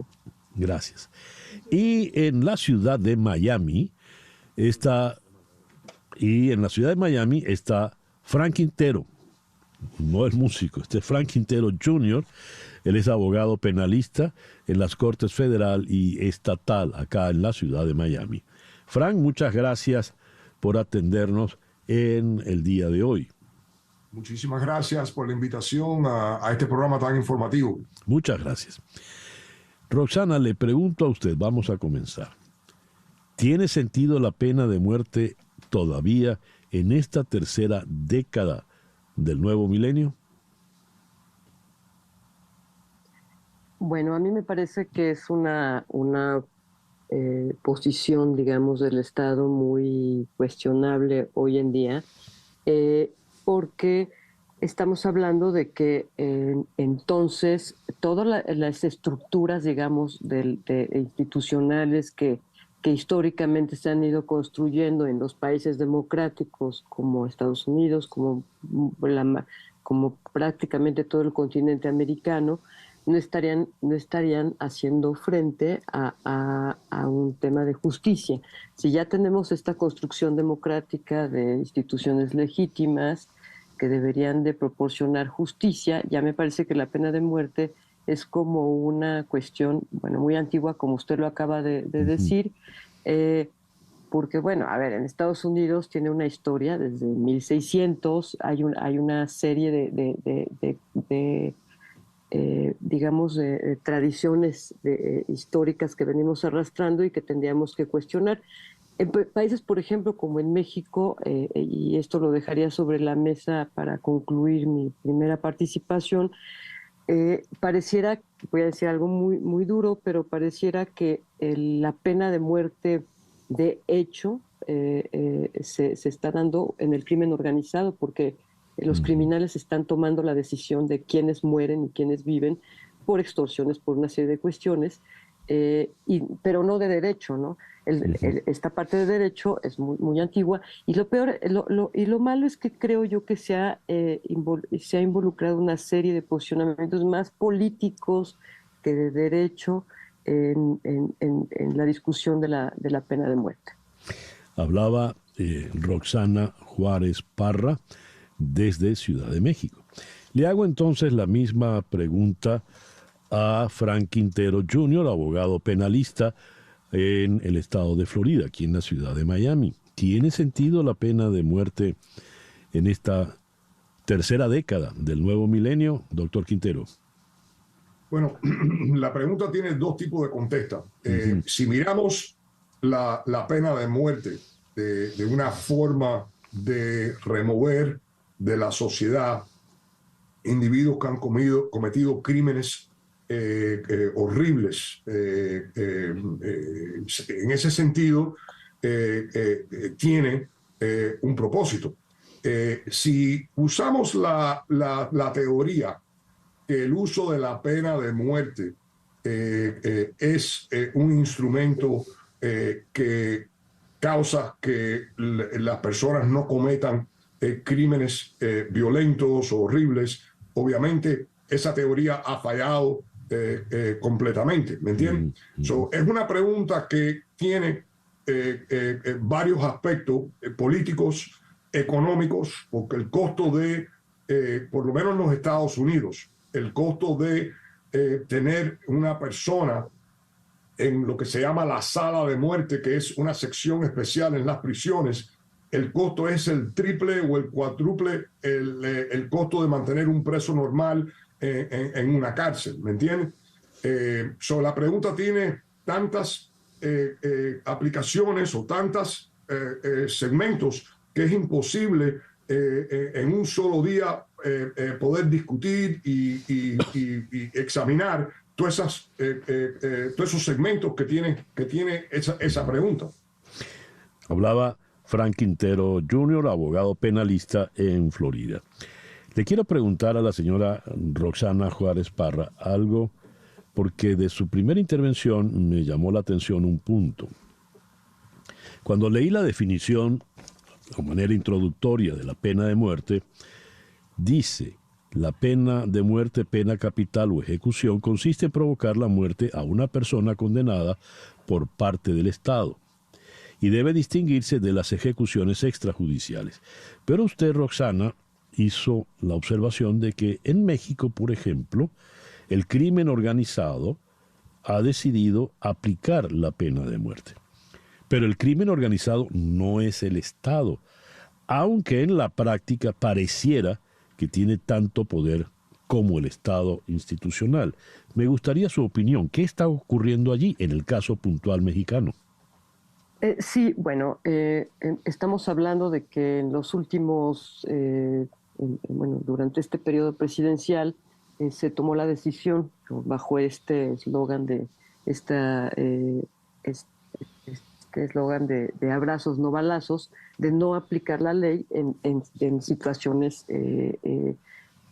Gracias. Y en la ciudad de Miami está Frank Quintero. No es músico, este es Frank Quintero Jr. Él es abogado penalista en las Cortes Federal y Estatal acá en la ciudad de Miami. Frank, muchas gracias por atendernos en el día de hoy.
Muchísimas gracias por la invitación a este programa tan informativo.
Muchas gracias. Roxana, le pregunto a usted, vamos a comenzar. ¿Tiene sentido la pena de muerte todavía en esta tercera década del nuevo milenio?
Bueno, a mí me parece que es una posición, digamos, del Estado muy cuestionable hoy en día, porque estamos hablando de que entonces todas las estructuras, digamos, institucionales que históricamente se han ido construyendo en los países democráticos como Estados Unidos, como prácticamente todo el continente americano, no estarían haciendo frente a un tema de justicia. Si ya tenemos esta construcción democrática de instituciones legítimas que deberían de proporcionar justicia, ya me parece que la pena de muerte es como una cuestión, bueno, muy antigua, como usted lo acaba de decir, porque, bueno, a ver, en Estados Unidos tiene una historia desde 1600, hay una serie de tradiciones históricas que venimos arrastrando y que tendríamos que cuestionar. En países, por ejemplo, como en México, y esto lo dejaría sobre la mesa para concluir mi primera participación, pareciera, voy a decir algo muy, muy duro, pero pareciera que la pena de muerte de hecho se está dando en el crimen organizado, porque los criminales están tomando la decisión de quiénes mueren y quiénes viven por extorsiones, por una serie de cuestiones, pero no de derecho, ¿no? Esta parte de derecho es muy, muy antigua, y lo peor, y lo malo es que creo yo que se ha involucrado una serie de posicionamientos más políticos que de derecho en la discusión de la pena de muerte.
Hablaba Roxana Juárez Parra desde Ciudad de México. Le hago entonces la misma pregunta a Frank Quintero Jr., abogado penalista en el estado de Florida, aquí en la ciudad de Miami. ¿Tiene sentido la pena de muerte en esta tercera década del nuevo milenio, doctor Quintero?
Bueno, la pregunta tiene dos tipos de contexto. Si miramos la pena de muerte de una forma de remover de la sociedad individuos que han cometido crímenes horribles, en ese sentido tiene un propósito. Si usamos la teoría que el uso de la pena de muerte es un instrumento que causa que las personas no cometan crímenes violentos o horribles, obviamente esa teoría ha fallado completamente, ¿me entienden? Es una pregunta que tiene varios aspectos políticos, económicos, porque el costo de, por lo menos en los Estados Unidos, el costo de tener una persona en lo que se llama la sala de muerte, que es una sección especial en las prisiones, el costo es el triple o el cuádruple el costo de mantener un preso normal en una cárcel, ¿me entiendes? La pregunta tiene tantas aplicaciones o tantos segmentos que es imposible en un solo día poder discutir y examinar todos esos segmentos que tiene esa pregunta.
Hablaba Frank Quintero Jr., abogado penalista en Florida. Le quiero preguntar a la señora Roxana Juárez Parra algo, porque de su primera intervención me llamó la atención un punto. Cuando leí la definición, de manera introductoria, de la pena de muerte, dice: la pena de muerte, pena capital o ejecución consiste en provocar la muerte a una persona condenada por parte del Estado y debe distinguirse de las ejecuciones extrajudiciales. Pero usted, Roxana, hizo la observación de que en México, por ejemplo, el crimen organizado ha decidido aplicar la pena de muerte. Pero el crimen organizado no es el Estado, aunque en la práctica pareciera que tiene tanto poder como el Estado institucional. Me gustaría su opinión. ¿Qué está ocurriendo allí en el caso puntual mexicano?
Sí, bueno, estamos hablando de que en los últimos, durante este periodo presidencial se tomó la decisión, bajo este eslogan de de abrazos no balazos, de no aplicar la ley en situaciones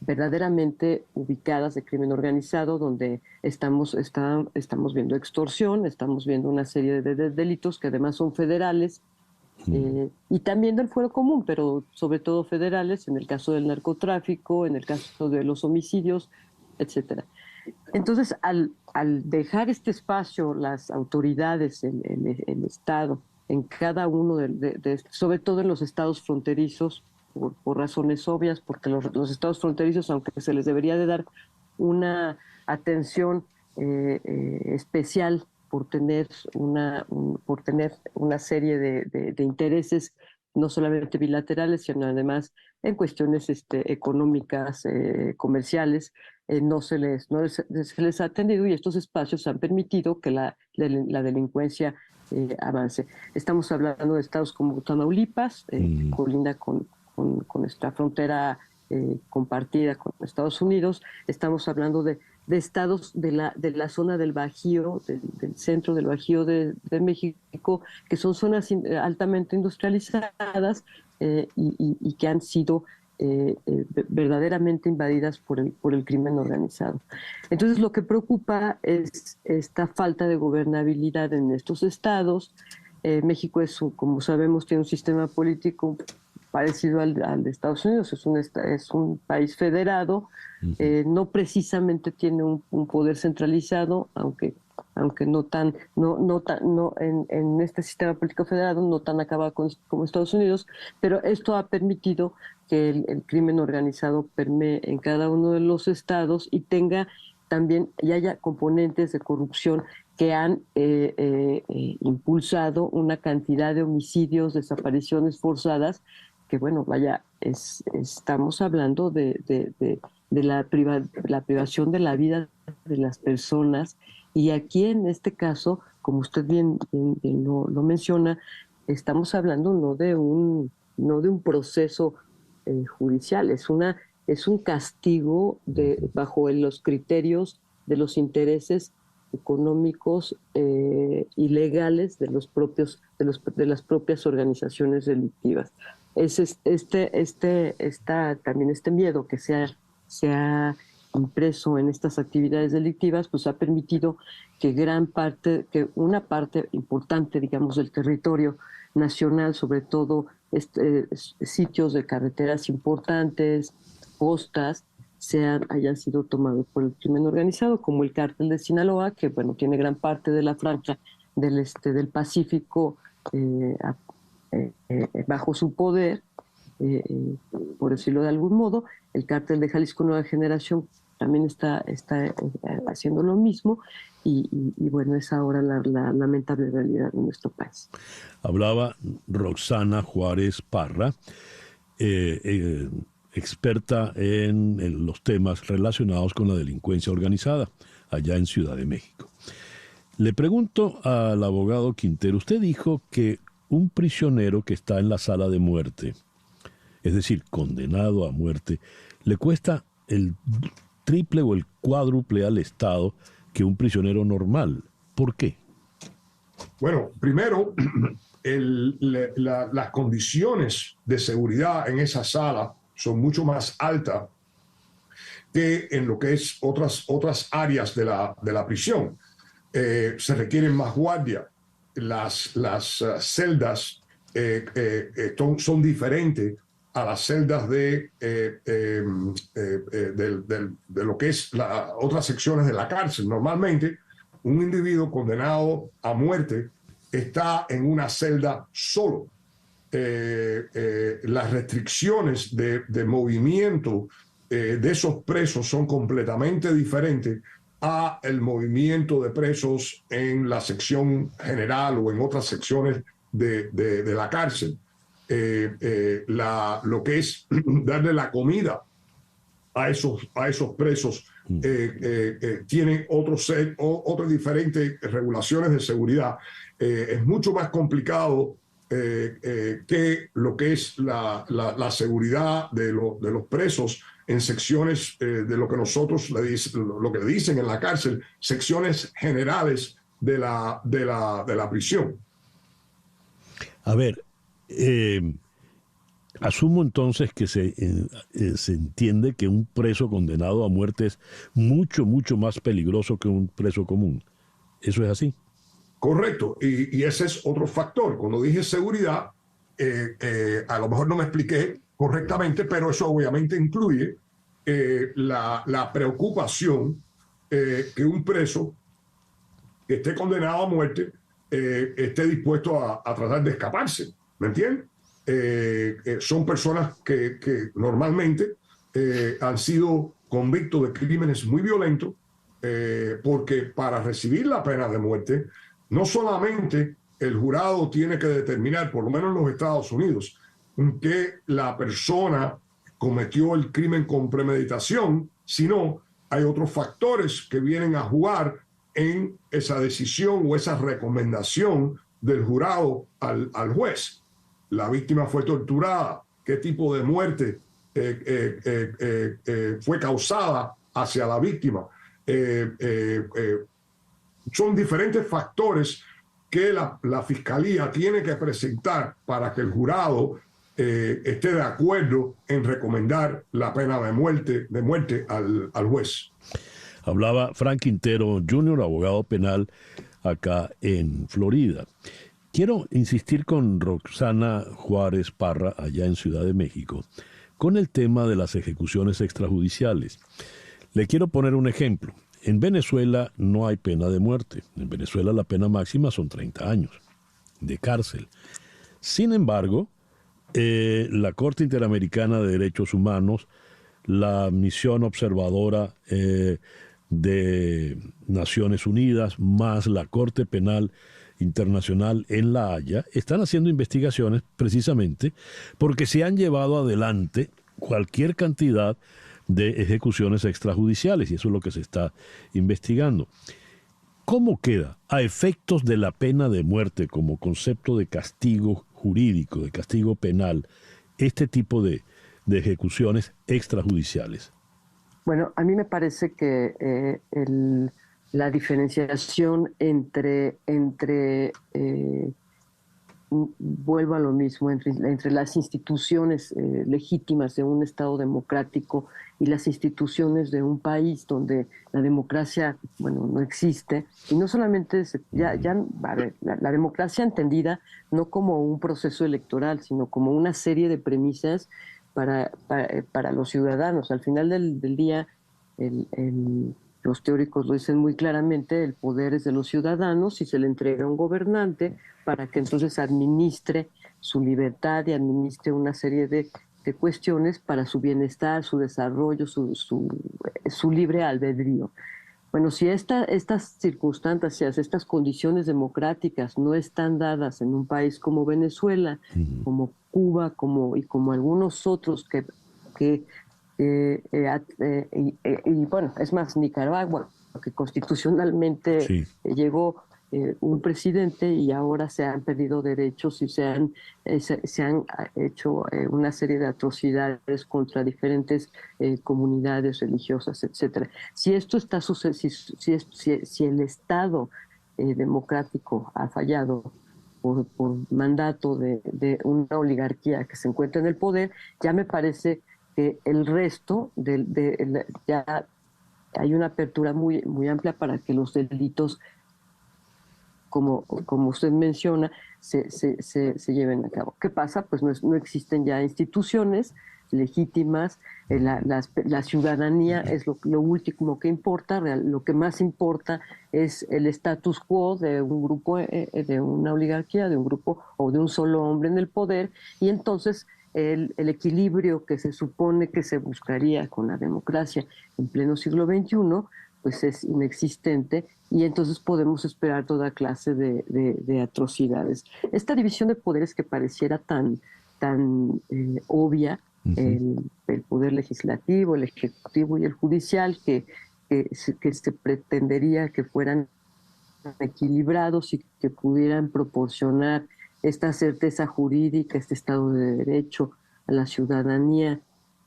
verdaderamente ubicadas de crimen organizado, donde estamos viendo extorsión, estamos viendo una serie de delitos que además son federales, y también del fuero común, pero sobre todo federales, en el caso del narcotráfico, en el caso de los homicidios, etcétera. Entonces, al dejar este espacio, las autoridades, el Estado, en cada uno sobre todo en los estados fronterizos, por razones obvias, porque los estados fronterizos, aunque se les debería de dar una atención especial por tener una serie de intereses, no solamente bilaterales, sino además en cuestiones económicas, comerciales, no se les ha atendido, y estos espacios han permitido que la delincuencia avance. Estamos hablando de estados como Tamaulipas, que colinda con nuestra frontera compartida con Estados Unidos. Estamos hablando de estados de la zona del Bajío, del centro del Bajío de México, que son zonas altamente industrializadas y que han sido verdaderamente invadidas por el crimen organizado. Entonces, lo que preocupa es esta falta de gobernabilidad en estos estados. México como sabemos, tiene un sistema político parecido al de Estados Unidos, es un país federado, no precisamente tiene un poder centralizado, aunque en este sistema político federado no tan acabado como Estados Unidos, pero esto ha permitido que el crimen organizado permee en cada uno de los estados y haya componentes de corrupción que han impulsado una cantidad de homicidios, desapariciones forzadas, que estamos hablando de la privación de la vida de las personas. Y aquí en este caso, como usted bien lo menciona, estamos hablando no de un proceso judicial, es un castigo bajo los criterios de los intereses económicos y legales de las propias organizaciones delictivas. Está también este miedo que se ha impreso en estas actividades delictivas, pues ha permitido que una parte importante, digamos, del territorio nacional, sobre todo sitios de carreteras importantes, costas, hayan sido tomados por el crimen organizado, como el cártel de Sinaloa, que tiene gran parte de la franja del Pacífico bajo su poder, por decirlo de algún modo. El cártel de Jalisco Nueva Generación también está haciendo lo mismo, y es ahora la lamentable realidad de nuestro país.
Hablaba Roxana Juárez Parra, experta en los temas relacionados con la delincuencia organizada allá en Ciudad de México. Le pregunto al abogado Quintero, usted dijo que un prisionero que está en la sala de muerte, es decir, condenado a muerte, le cuesta el triple o el cuádruple al Estado que un prisionero normal. ¿Por qué?
Bueno, primero, las condiciones de seguridad en esa sala son mucho más altas que en lo que es otras áreas de la prisión. Se requieren más guardia. Las celdas son diferentes a las celdas de lo que es otras secciones de la cárcel. Normalmente, un individuo condenado a muerte está en una celda solo. Las restricciones de movimiento de esos presos son completamente diferentes a el movimiento de presos en la sección general o en otras secciones de la cárcel. Lo que es darle la comida a esos presos tiene otras diferentes regulaciones de seguridad. Es mucho más complicado que lo que es la seguridad de los presos en secciones de lo que nosotros lo que dicen en la cárcel, secciones generales de la prisión.
A ver, asumo entonces que se entiende que un preso condenado a muerte es mucho, mucho más peligroso que un preso común. ¿Eso es así?
Correcto, y ese es otro factor. Cuando dije seguridad, a lo mejor no me expliqué correctamente, pero eso obviamente incluye la preocupación que un preso que esté condenado a muerte esté dispuesto a tratar de escaparse, ¿me entiendes? Son personas que normalmente han sido convictos de crímenes muy violentos, porque para recibir la pena de muerte, no solamente el jurado tiene que determinar, por lo menos en los Estados Unidos, que la persona cometió el crimen con premeditación, sino hay otros factores que vienen a jugar en esa decisión o esa recomendación del jurado al juez. La víctima fue torturada, qué tipo de muerte fue causada hacia la víctima. Son diferentes factores que la fiscalía tiene que presentar para que el jurado esté de acuerdo en recomendar la pena de muerte al juez.
Hablaba Frank Quintero Jr., abogado penal acá en Florida. Quiero insistir con Roxana Juárez Parra, allá en Ciudad de México, con el tema de las ejecuciones extrajudiciales. Le quiero poner un ejemplo. En Venezuela no hay pena de muerte. En Venezuela la pena máxima son 30 años de cárcel. Sin embargo, la Corte Interamericana de Derechos Humanos, la misión observadora de Naciones Unidas, más la Corte Penal Internacional en La Haya, están haciendo investigaciones precisamente porque se han llevado adelante cualquier cantidad de ejecuciones extrajudiciales, y eso es lo que se está investigando. ¿Cómo queda a efectos de la pena de muerte como concepto de castigo jurídico, de castigo penal, este tipo de ejecuciones extrajudiciales?
Bueno, a mí me parece que la diferenciación entre vuelvo a lo mismo, entre las instituciones legítimas de un Estado democrático y las instituciones de un país donde la democracia, bueno, no existe, y no solamente la democracia entendida no como un proceso electoral, sino como una serie de premisas para los ciudadanos. Al final del día, los teóricos lo dicen muy claramente, el poder es de los ciudadanos y se le entrega a un gobernante para que entonces administre su libertad y administre una serie de cuestiones para su bienestar, su desarrollo, su libre albedrío. Bueno, si estas circunstancias, estas condiciones democráticas no están dadas en un país como Venezuela, como Cuba, y como algunos otros y bueno, es más, Nicaragua, que constitucionalmente llegó un presidente y ahora se han perdido derechos y se han hecho una serie de atrocidades contra diferentes comunidades religiosas, etcétera. Si esto está sucediendo, si el Estado democrático ha fallado por mandato de una oligarquía que se encuentra en el poder, ya me parece que el resto ya hay una apertura muy, muy amplia para que los delitos, como usted menciona, se lleven a cabo. ¿Qué pasa? Pues no existen ya instituciones legítimas, la ciudadanía es lo último que importa, lo que más importa es el status quo de un grupo, de una oligarquía, de un grupo o de un solo hombre en el poder, y entonces el equilibrio que se supone que se buscaría con la democracia en pleno siglo XXI, pues es inexistente, y entonces podemos esperar toda clase de atrocidades. Esta división de poderes que pareciera tan obvia, el poder legislativo, el ejecutivo y el judicial, que se pretendería que fueran equilibrados y que pudieran proporcionar esta certeza jurídica, este Estado de Derecho a la ciudadanía,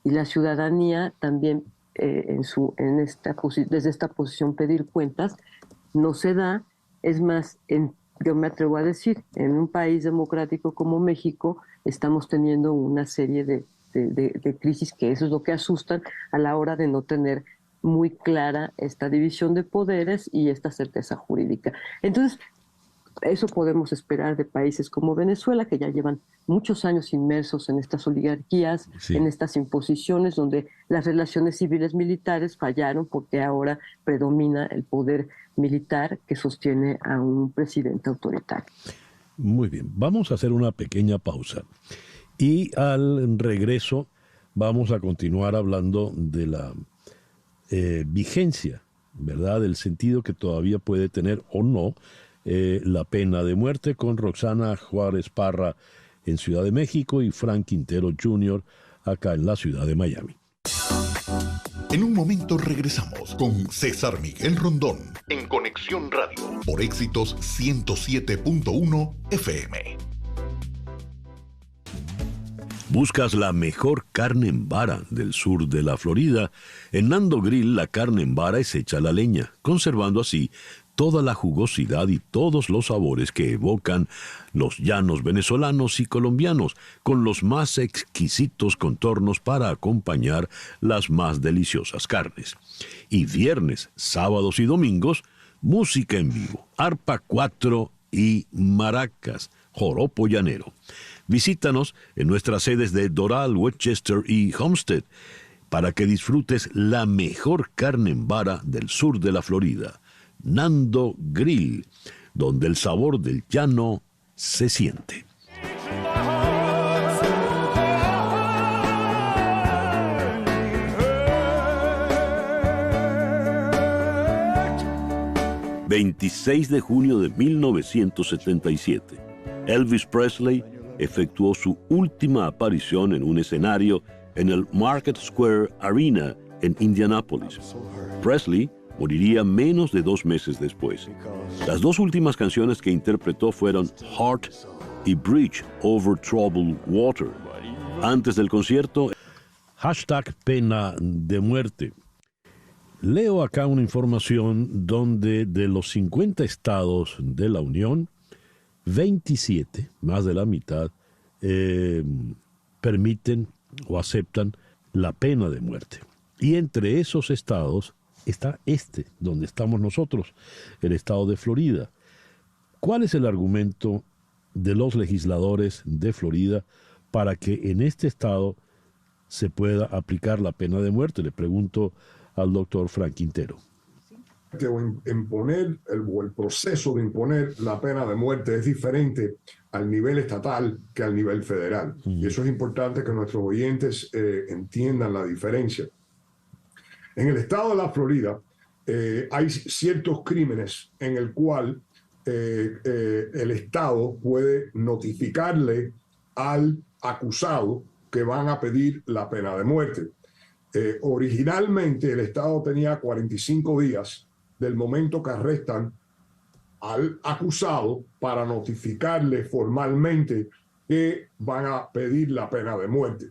y la ciudadanía también desde esta posición pedir cuentas, no se da. Es más, yo me atrevo a decir, en un país democrático como México estamos teniendo una serie de crisis, que eso es lo que asustan a la hora de no tener muy clara esta división de poderes y esta certeza jurídica. Entonces, eso podemos esperar de países como Venezuela, que ya llevan muchos años inmersos en estas oligarquías, sí, en estas imposiciones, donde las relaciones civiles militares fallaron porque ahora predomina el poder militar que sostiene a un presidente autoritario.
Muy bien, vamos a hacer una pequeña pausa y al regreso vamos a continuar hablando de la vigencia, ¿verdad?, del sentido que todavía puede tener o no la pena de muerte, con Roxana Juárez Parra en Ciudad de México y Frank Quintero Jr. acá en la ciudad de Miami.
En un momento regresamos con César Miguel Rondón en Conexión Radio por Éxitos 107.1 FM.
¿Buscas la mejor carne en vara del sur de la Florida? En Nando Grill la carne en vara es hecha a la leña, conservando así toda la jugosidad y todos los sabores que evocan los llanos venezolanos y colombianos, con los más exquisitos contornos para acompañar las más deliciosas carnes. Y viernes, sábados y domingos, música en vivo, arpa 4 y maracas, joropo llanero. Visítanos en nuestras sedes de Doral, Westchester y Homestead para que disfrutes la mejor carne en vara del sur de la Florida. Nando Grill, donde el sabor del llano se siente. ...26 de junio de 1977... Elvis Presley efectuó su última aparición en un escenario en el Market Square Arena en Indianápolis. Presley moriría menos de 2 meses después. Las 2 últimas canciones que interpretó fueron Heart y Bridge Over Troubled Water. Antes del concierto,
#pena de muerte. Leo acá una información donde de los 50 estados de la Unión, 27, más de la mitad, permiten o aceptan la pena de muerte. Y entre esos estados está donde estamos nosotros, el estado de Florida. ¿Cuál es el argumento de los legisladores de Florida para que en este estado se pueda aplicar la pena de muerte? Le pregunto al doctor Frank Quintero.
El proceso de imponer la pena de muerte es diferente al nivel estatal que al nivel federal. Y eso es importante que nuestros oyentes entiendan la diferencia. En el estado de la Florida hay ciertos crímenes en el cual el Estado puede notificarle al acusado que van a pedir la pena de muerte. Originalmente el Estado tenía 45 días del momento que arrestan al acusado para notificarle formalmente que van a pedir la pena de muerte.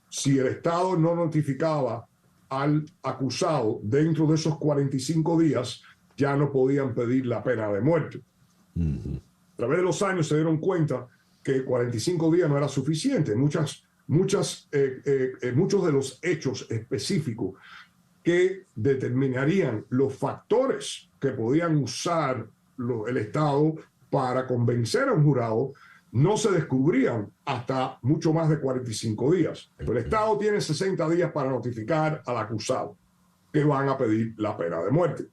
Si el Estado no notificaba al acusado dentro de esos 45 días, ya no podían pedir la pena de muerte. A través de los años se dieron cuenta que 45 días no era suficiente. Muchos de los hechos específicos que determinarían los factores que podían usar el Estado para convencer a un jurado no se descubrían hasta mucho más de 45 días. El Estado tiene 60 días para notificar al acusado que van a pedir la pena de muerte.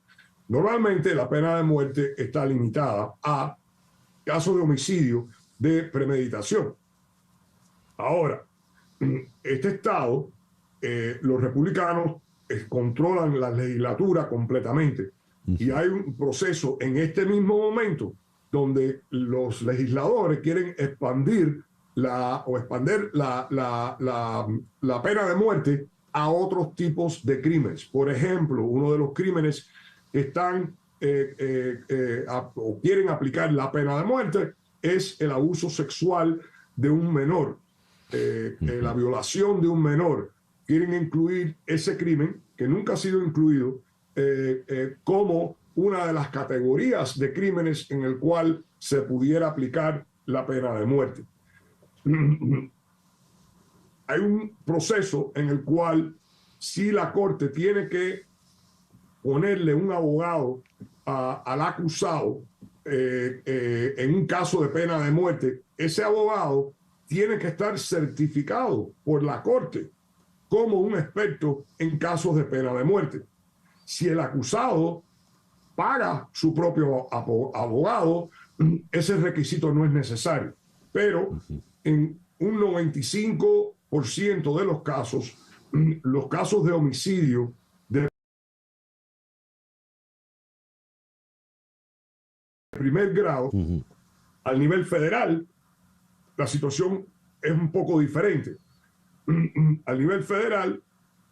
Normalmente la pena de muerte está limitada a casos de homicidio de premeditación. Ahora, este Estado, los republicanos controlan la legislatura completamente y hay un proceso en este mismo momento donde los legisladores quieren expandir la pena de muerte a otros tipos de crímenes. Por ejemplo, uno de los crímenes que están o quieren aplicar la pena de muerte es el abuso sexual de un menor, la violación de un menor. Quieren incluir ese crimen, que nunca ha sido incluido, como una de las categorías de crímenes en el cual se pudiera aplicar la pena de muerte. Hay un proceso en el cual si la Corte tiene que ponerle un abogado al acusado en un caso de pena de muerte, ese abogado tiene que estar certificado por la Corte como un experto en casos de pena de muerte. Si el acusado paga su propio abogado, ese requisito no es necesario. Pero en un 95% de los casos de homicidio de primer grado, al nivel federal, la situación es un poco diferente. Al nivel federal,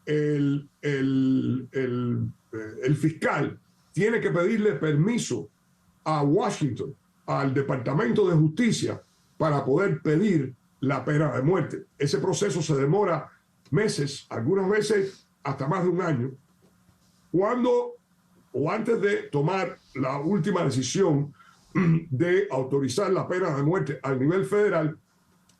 el fiscal tiene que pedirle permiso a Washington, al Departamento de Justicia, para poder pedir la pena de muerte. Ese proceso se demora meses, algunas veces hasta más de un año. Cuando o antes de tomar la última decisión de autorizar la pena de muerte al nivel federal,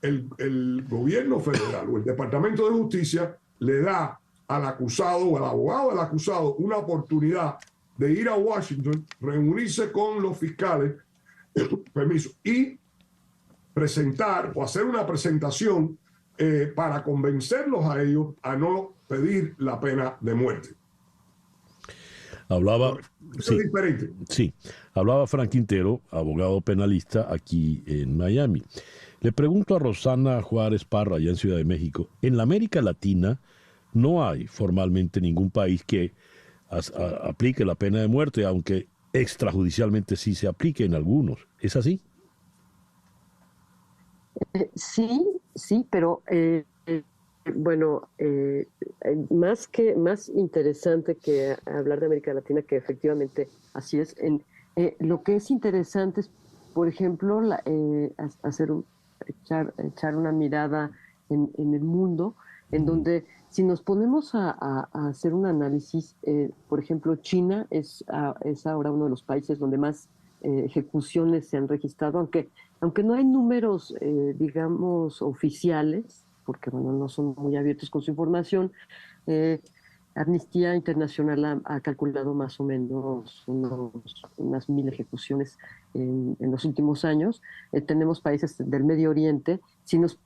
el gobierno federal o el Departamento de Justicia le da al acusado o al abogado del acusado una oportunidad de ir a Washington, reunirse con los fiscales, permiso, y presentar o hacer una presentación para convencerlos a ellos a no pedir la pena de muerte.
Hablaba,
Eso es diferente.
Sí, hablaba Frank Quintero, abogado penalista aquí en Miami. Le pregunto a Rosana Juárez Parra, allá en Ciudad de México, en la América Latina no hay formalmente ningún país que aplique la pena de muerte, aunque extrajudicialmente sí se aplique en algunos. ¿Es así?
Sí, pero bueno, más interesante que hablar de América Latina, que efectivamente así es. Lo que es interesante es, por ejemplo, echar una mirada en el mundo, en donde si nos ponemos a hacer un análisis, por ejemplo, China es ahora uno de los países donde más ejecuciones se han registrado, aunque no hay números, digamos, oficiales, porque bueno, no son muy abiertos con su información. Amnistía Internacional ha calculado más o menos unas 1,000 ejecuciones en los últimos años. Tenemos países del Medio Oriente. Si nos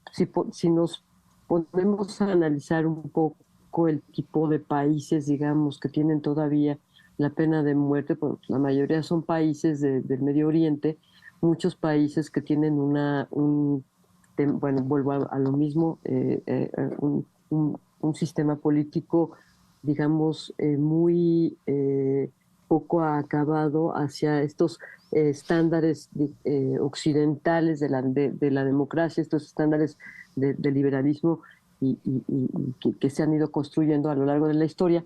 ponemos a analizar un poco el tipo de países, digamos, que tienen todavía la pena de muerte, pues la mayoría son países del Medio Oriente, muchos países que tienen bueno, vuelvo a lo mismo, un sistema político, digamos, muy poco acabado hacia estos estándares occidentales de la democracia, estos estándares de liberalismo y que se han ido construyendo a lo largo de la historia.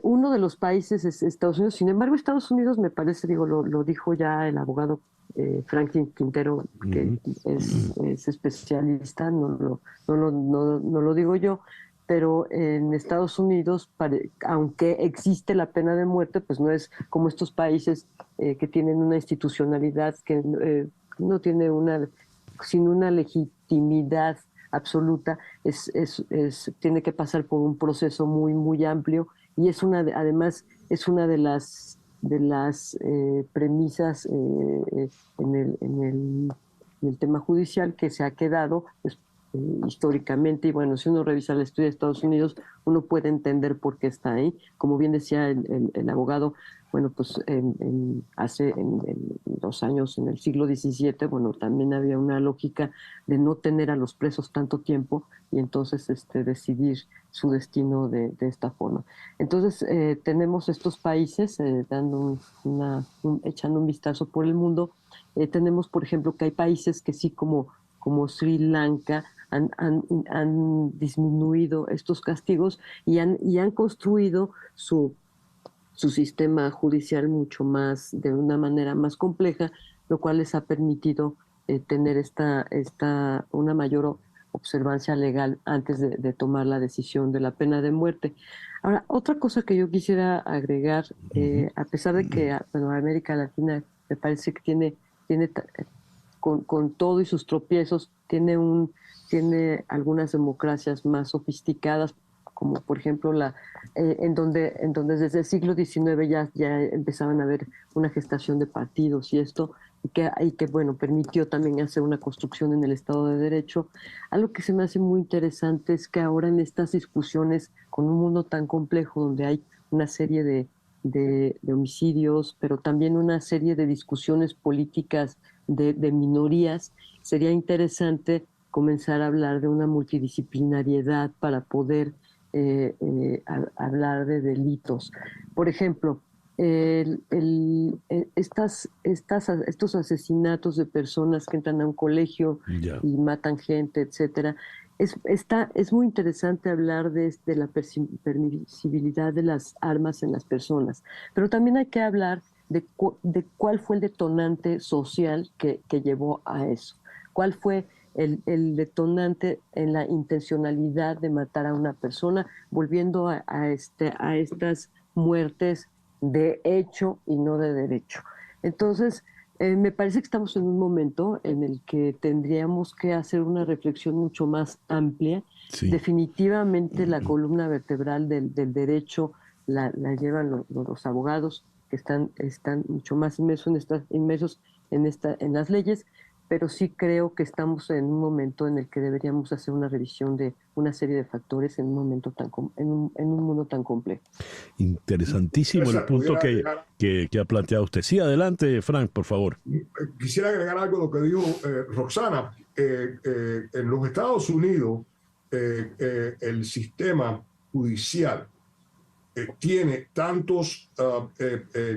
Uno de los países es Estados Unidos. Sin embargo, Estados Unidos me parece, digo, lo dijo ya el abogado Franklin Quintero, que es especialista, no lo digo yo, pero en Estados Unidos, aunque existe la pena de muerte, pues no es como estos países que tienen una institucionalidad que no tiene sin una legitimidad absoluta, tiene que pasar por un proceso muy, muy amplio, y además es una de las premisas en el tema judicial que se ha quedado pues, históricamente. Y bueno, si uno revisa la historia de Estados Unidos, uno puede entender por qué está ahí. Como bien decía el abogado, bueno, pues hace los años, en el siglo XVII, bueno, también había una lógica de no tener a los presos tanto tiempo y entonces decidir su destino de esta forma. Entonces, tenemos estos países echando un vistazo por el mundo. Tenemos, por ejemplo, que hay países que sí, como Sri Lanka, han disminuido estos castigos y han construido su sistema judicial de una manera más compleja, lo cual les ha permitido tener una mayor observancia legal antes de tomar la decisión de la pena de muerte. Ahora, otra cosa que yo quisiera agregar, a pesar de que América Latina me parece que tiene con todo y sus tropiezos, tiene algunas democracias más sofisticadas, como por ejemplo en donde desde el siglo XIX ya empezaban a haber una gestación de partidos y esto, y que bueno, permitió también hacer una construcción en el Estado de Derecho. Algo que se me hace muy interesante es que ahora en estas discusiones, con un mundo tan complejo donde hay una serie de homicidios, pero también una serie de discusiones políticas de minorías, sería interesante comenzar a hablar de una multidisciplinariedad para poder hablar de delitos. Por ejemplo, estos asesinatos de personas que entran a un colegio y matan gente, etcétera. Es muy interesante hablar de la permisibilidad de las armas en las personas, pero también hay que hablar de cuál fue el detonante social que llevó a eso. ¿Cuál fue el detonante en la intencionalidad de matar a una persona, volviendo a estas muertes de hecho y no de derecho? Entonces, me parece que estamos en un momento en el que tendríamos que hacer una reflexión mucho más amplia. Sí. Definitivamente la columna vertebral del derecho la llevan los abogados, que están mucho más inmersos en las leyes, pero sí creo que estamos en un momento en el que deberíamos hacer una revisión de una serie de factores en un momento en un mundo tan complejo.
Interesantísimo el punto que ha planteado usted. Sí, adelante, Frank, por favor.
Quisiera agregar algo a lo que dijo Roxana. En los Estados Unidos, el sistema judicial tiene tantos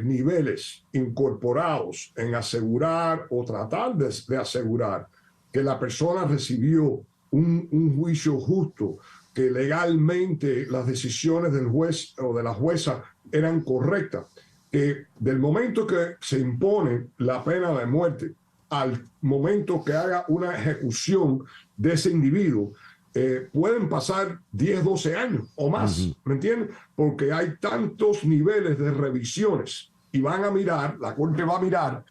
niveles incorporados en asegurar o tratar de asegurar que la persona recibió un juicio justo, que legalmente las decisiones del juez o de la jueza eran correctas, que del momento que se impone la pena de muerte al momento que haga una ejecución de ese individuo, pueden pasar 10, 12 años o más, ¿me entienden? Porque hay tantos niveles de revisiones y la Corte va a mirar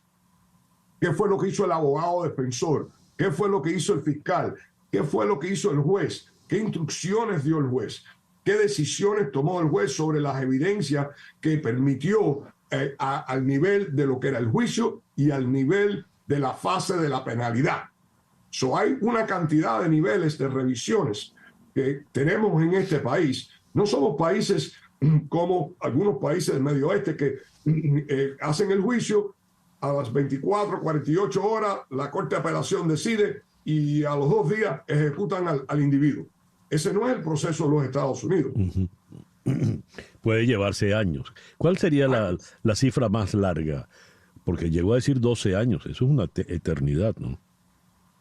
qué fue lo que hizo el abogado defensor, qué fue lo que hizo el fiscal, qué fue lo que hizo el juez, qué instrucciones dio el juez, qué decisiones tomó el juez sobre las evidencias que permitió al nivel de lo que era el juicio y al nivel de la fase de la penalidad. Hay una cantidad de niveles de revisiones que tenemos en este país. No somos países como algunos países del Medio Oeste que hacen el juicio, a las 24, 48 horas la Corte de Apelación decide y a los 2 días ejecutan al individuo. Ese no es el proceso de los Estados Unidos.
Puede llevarse años. ¿Cuál sería la cifra más larga? Porque llegó a decir 12 años. Eso es una eternidad, ¿no?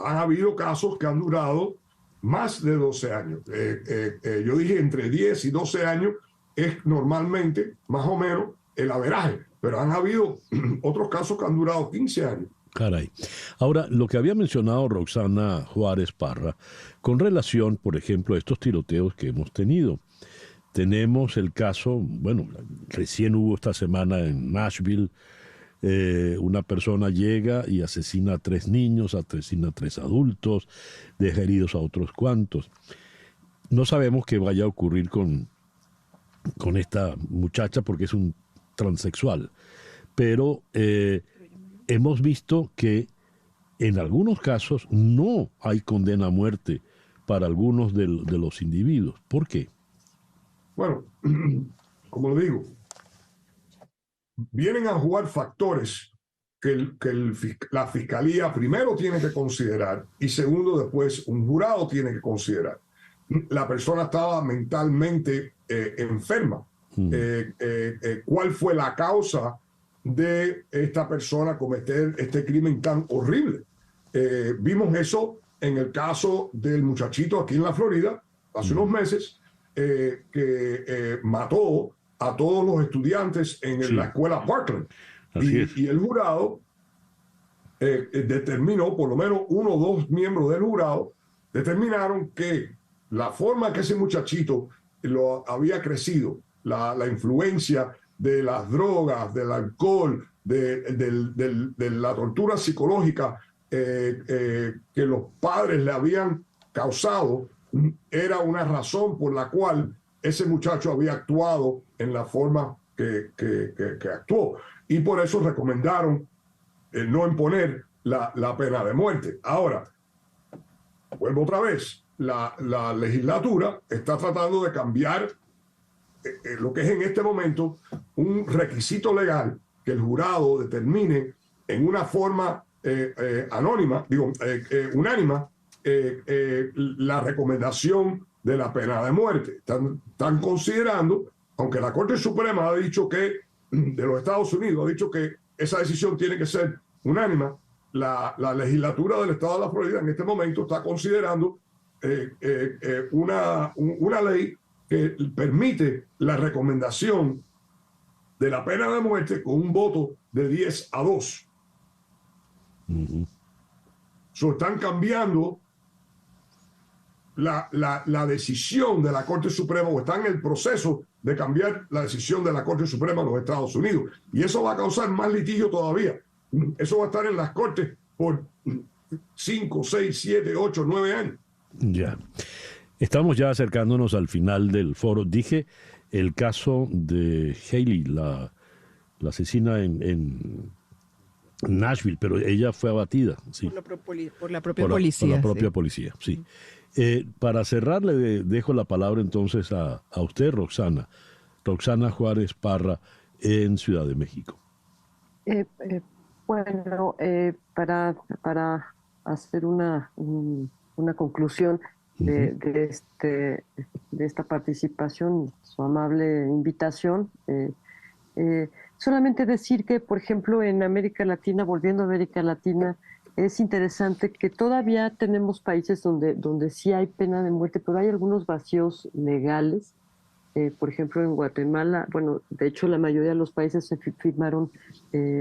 Han habido casos que han durado más de 12 años. Yo dije entre 10 y 12 años es normalmente más o menos el averaje, pero han habido otros casos que han durado 15 años.
Caray. Ahora, lo que había mencionado Roxana Juárez Parra, con relación, por ejemplo, a estos tiroteos que hemos tenido. Tenemos el caso, bueno, recién hubo esta semana en Nashville, una persona llega y asesina a 3 niños, asesina a 3 adultos, deja heridos a otros cuantos. No sabemos qué vaya a ocurrir con esta muchacha porque es un transexual, pero hemos visto que en algunos casos no hay condena a muerte para algunos de los individuos. ¿Por qué?
Bueno, como lo digo, vienen a jugar factores que la fiscalía primero tiene que considerar y segundo después un jurado tiene que considerar. La persona estaba mentalmente enferma. ¿Cuál fue la causa de esta persona cometer este crimen tan horrible? Vimos eso en el caso del muchachito aquí en la Florida hace unos meses, que mató a todos los estudiantes en la escuela Parkland. Y el jurado determinó, por lo menos 1 o 2 miembros del jurado determinaron que la forma que ese muchachito lo había crecido, la influencia de las drogas, del alcohol, de la tortura psicológica que los padres le habían causado, era una razón por la cual ese muchacho había actuado en la forma que actuó. Y por eso recomendaron no imponer la pena de muerte. Ahora, vuelvo otra vez, la legislatura está tratando de cambiar lo que es en este momento un requisito legal que el jurado determine en una forma unánime la recomendación de la pena de muerte. Están considerando, aunque la Corte Suprema ha dicho que, de los Estados Unidos, ha dicho que esa decisión tiene que ser unánime, la legislatura del Estado de la Florida en este momento está considerando una ley que permite la recomendación de la pena de muerte con un voto de 10-2. Están cambiando la decisión de la Corte Suprema, o están en el proceso de cambiar la decisión de la Corte Suprema en los Estados Unidos. Y eso va a causar más litigio todavía. Eso va a estar en las Cortes por 5, 6, 7, 8, 9 años.
Ya. Estamos ya acercándonos al final del foro. Dije el caso de Haley, la asesina en Nashville, pero ella fue abatida. Sí.
Por la propia policía.
Por la propia policía, sí. Para cerrar, le dejo la palabra entonces a usted, Roxana. Roxana Juárez Parra, en Ciudad de México.
Bueno, para hacer una conclusión de esta participación, su amable invitación, solamente decir que, por ejemplo, en América Latina, volviendo a América Latina, es interesante que todavía tenemos países donde sí hay pena de muerte, pero hay algunos vacíos legales. Por ejemplo, en Guatemala, bueno, de hecho la mayoría de los países se firmaron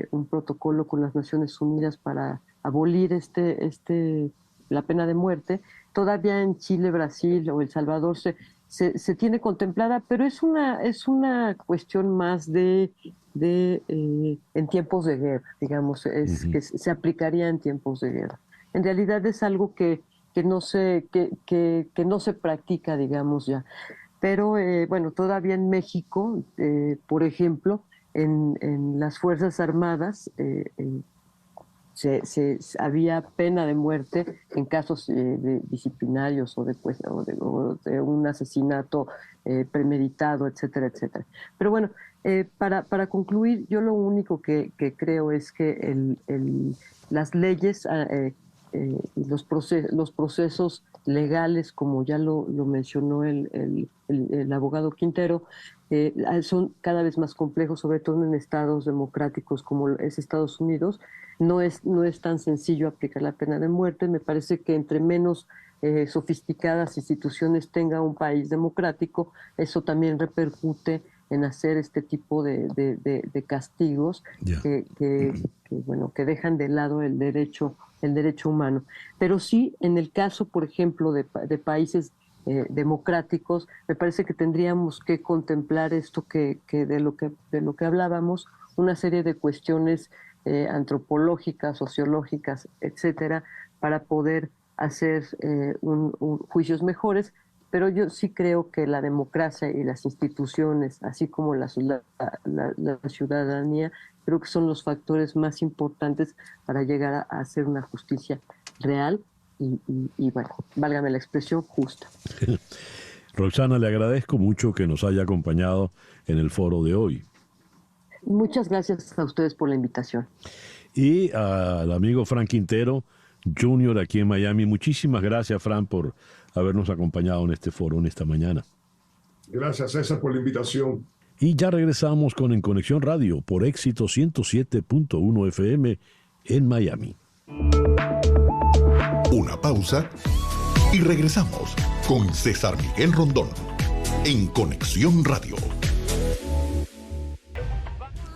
un protocolo con las Naciones Unidas para abolir la pena de muerte. Todavía en Chile, Brasil o El Salvador se tiene contemplada, pero es una cuestión más en tiempos de guerra, digamos, que se aplicaría en tiempos de guerra. En realidad es algo que no se practica, digamos, ya. Pero bueno, todavía en México, por ejemplo, en las Fuerzas Armadas había pena de muerte en casos disciplinarios o de un asesinato premeditado, etcétera, etcétera. Pero bueno, para concluir, yo lo único que creo es que las leyes y los procesos legales, como ya lo mencionó el abogado Quintero, son cada vez más complejos, sobre todo en estados democráticos como es Estados Unidos. No es tan sencillo aplicar la pena de muerte. Me parece que entre menos sofisticadas instituciones tenga un país democrático, eso también repercute en hacer este tipo de castigos que dejan de lado el derecho humano. Pero sí, en el caso, por ejemplo, de países democráticos, me parece que tendríamos que contemplar esto que de lo que hablábamos, una serie de cuestiones antropológicas, sociológicas, etcétera, para poder hacer juicios mejores. Pero yo sí creo que la democracia y las instituciones, así como la ciudadanía, creo que son los factores más importantes para llegar a hacer una justicia real y bueno, válgame la expresión, justa.
Roxana, le agradezco mucho que nos haya acompañado en el foro de hoy.
Muchas gracias a ustedes por la invitación.
Y al amigo Frank Quintero Jr. aquí en Miami. Muchísimas gracias, Fran, por habernos acompañado en este foro en esta mañana.
Gracias, César, por la invitación.
Y ya regresamos con En Conexión Radio por Éxito 107.1 FM en Miami.
Una pausa y regresamos con César Miguel Rondón en Conexión Radio.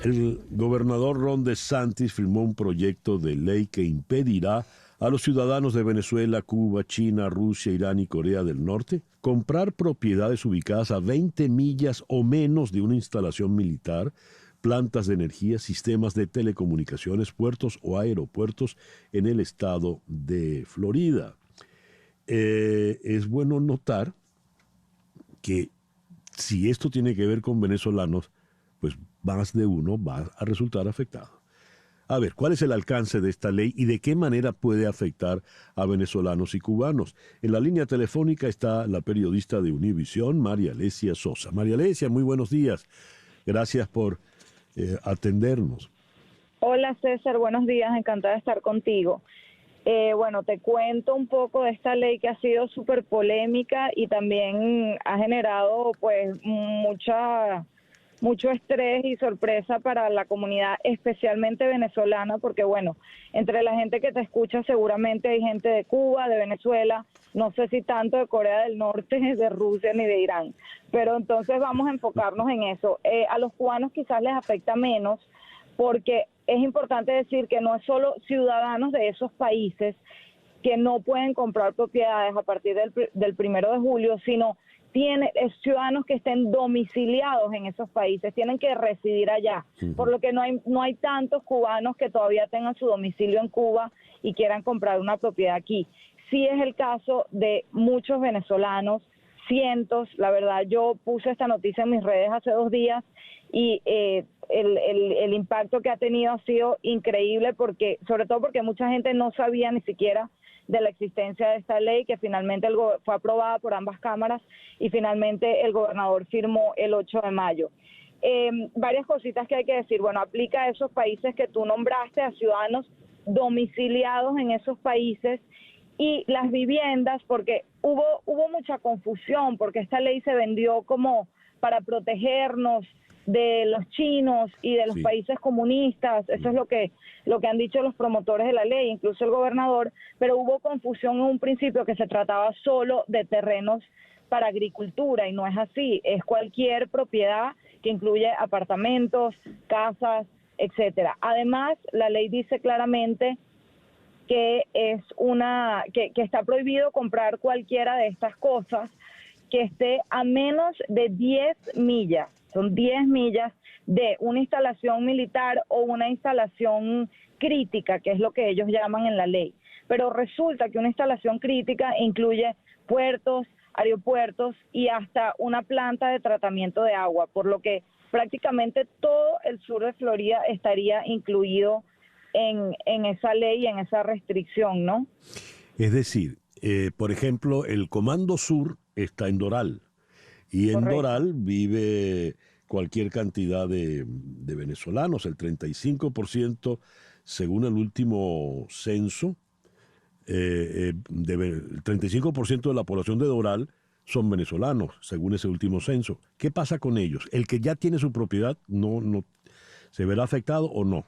El gobernador Ron DeSantis firmó un proyecto de ley que impedirá a los ciudadanos de Venezuela, Cuba, China, Rusia, Irán y Corea del Norte comprar propiedades ubicadas a 20 millas o menos de una instalación militar, plantas de energía, sistemas de telecomunicaciones, puertos o aeropuertos en el estado de Florida. Es bueno notar que si esto tiene que ver con venezolanos, pues más de uno va a resultar afectado. A ver, ¿cuál es el alcance de esta ley y de qué manera puede afectar a venezolanos y cubanos? En la línea telefónica está la periodista de Univisión, María Alesia Sosa. María Alesia, muy buenos días. Gracias por atendernos.
Hola César, buenos días, encantada de estar contigo. Bueno, te cuento un poco de esta ley que ha sido súper polémica y también ha generado pues mucho estrés y sorpresa para la comunidad, especialmente venezolana, porque bueno, entre la gente que te escucha seguramente hay gente de Cuba, de Venezuela, no sé si tanto de Corea del Norte, de Rusia ni de Irán, pero entonces vamos a enfocarnos en eso. A los cubanos quizás les afecta menos, porque es importante decir que no es solo ciudadanos de esos países que no pueden comprar propiedades a partir del 1 de julio, sino ciudadanos que estén domiciliados en esos países, tienen que residir allá, por lo que no hay tantos cubanos que todavía tengan su domicilio en Cuba y quieran comprar una propiedad aquí. Sí es el caso de muchos venezolanos, cientos, la verdad yo puse esta noticia en mis redes hace 2 días y el impacto que ha tenido ha sido increíble, sobre todo porque mucha gente no sabía ni siquiera de la existencia de esta ley, que finalmente fue aprobada por ambas cámaras y finalmente el gobernador firmó el 8 de mayo. Varias cositas que hay que decir. Bueno, aplica a esos países que tú nombraste, a ciudadanos domiciliados en esos países, y las viviendas, porque hubo mucha confusión, porque esta ley se vendió como para protegernos de los chinos y de los países comunistas. Eso es lo que han dicho los promotores de la ley, incluso el gobernador, pero hubo confusión en un principio que se trataba solo de terrenos para agricultura, y no es así, es cualquier propiedad que incluye apartamentos, casas, etcétera. Además, la ley dice claramente que que está prohibido comprar cualquiera de estas cosas que esté a menos de 10 millas. Son 10 millas de una instalación militar o una instalación crítica, que es lo que ellos llaman en la ley. Pero resulta que una instalación crítica incluye puertos, aeropuertos y hasta una planta de tratamiento de agua, por lo que prácticamente todo el sur de Florida estaría incluido en esa ley y en esa restricción, ¿no?
Es decir, por ejemplo, el Comando Sur está en Doral. Y en
Correcto.
Doral vive cualquier cantidad de venezolanos, el 35%, según el último censo, el 35% de la población de Doral son venezolanos, según ese último censo. ¿Qué pasa con ellos? ¿El que ya tiene su propiedad no se verá afectado o no?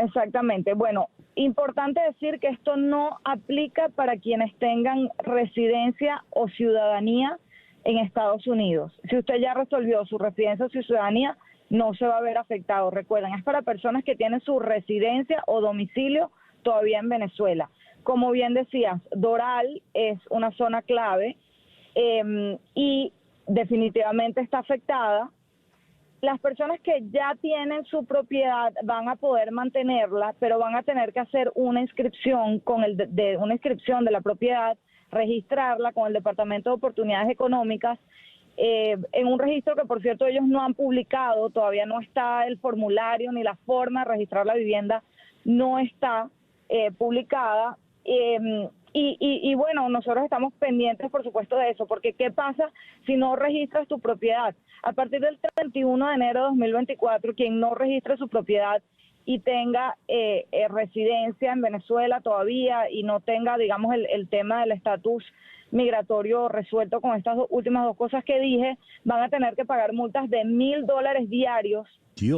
Exactamente. Bueno, importante decir que esto no aplica para quienes tengan residencia o ciudadanía en Estados Unidos. Si usted ya resolvió su residencia o su ciudadanía, no se va a ver afectado. Recuerden, es para personas que tienen su residencia o domicilio todavía en Venezuela. Como bien decías, Doral es una zona clave y definitivamente está afectada. Las personas que ya tienen su propiedad van a poder mantenerla, pero van a tener que hacer una inscripción una inscripción de la propiedad, registrarla con el Departamento de Oportunidades Económicas, en un registro que, por cierto, ellos no han publicado, todavía no está el formulario ni la forma de registrar la vivienda, no está publicada. Y bueno, nosotros estamos pendientes, por supuesto, de eso, porque ¿qué pasa si no registras tu propiedad? A partir del 31 de enero de 2024, quien no registre su propiedad y tenga residencia en Venezuela todavía y no tenga, digamos, el tema del estatus migratorio resuelto con estas últimas dos cosas que dije, van a tener que pagar multas de $1,000 diarios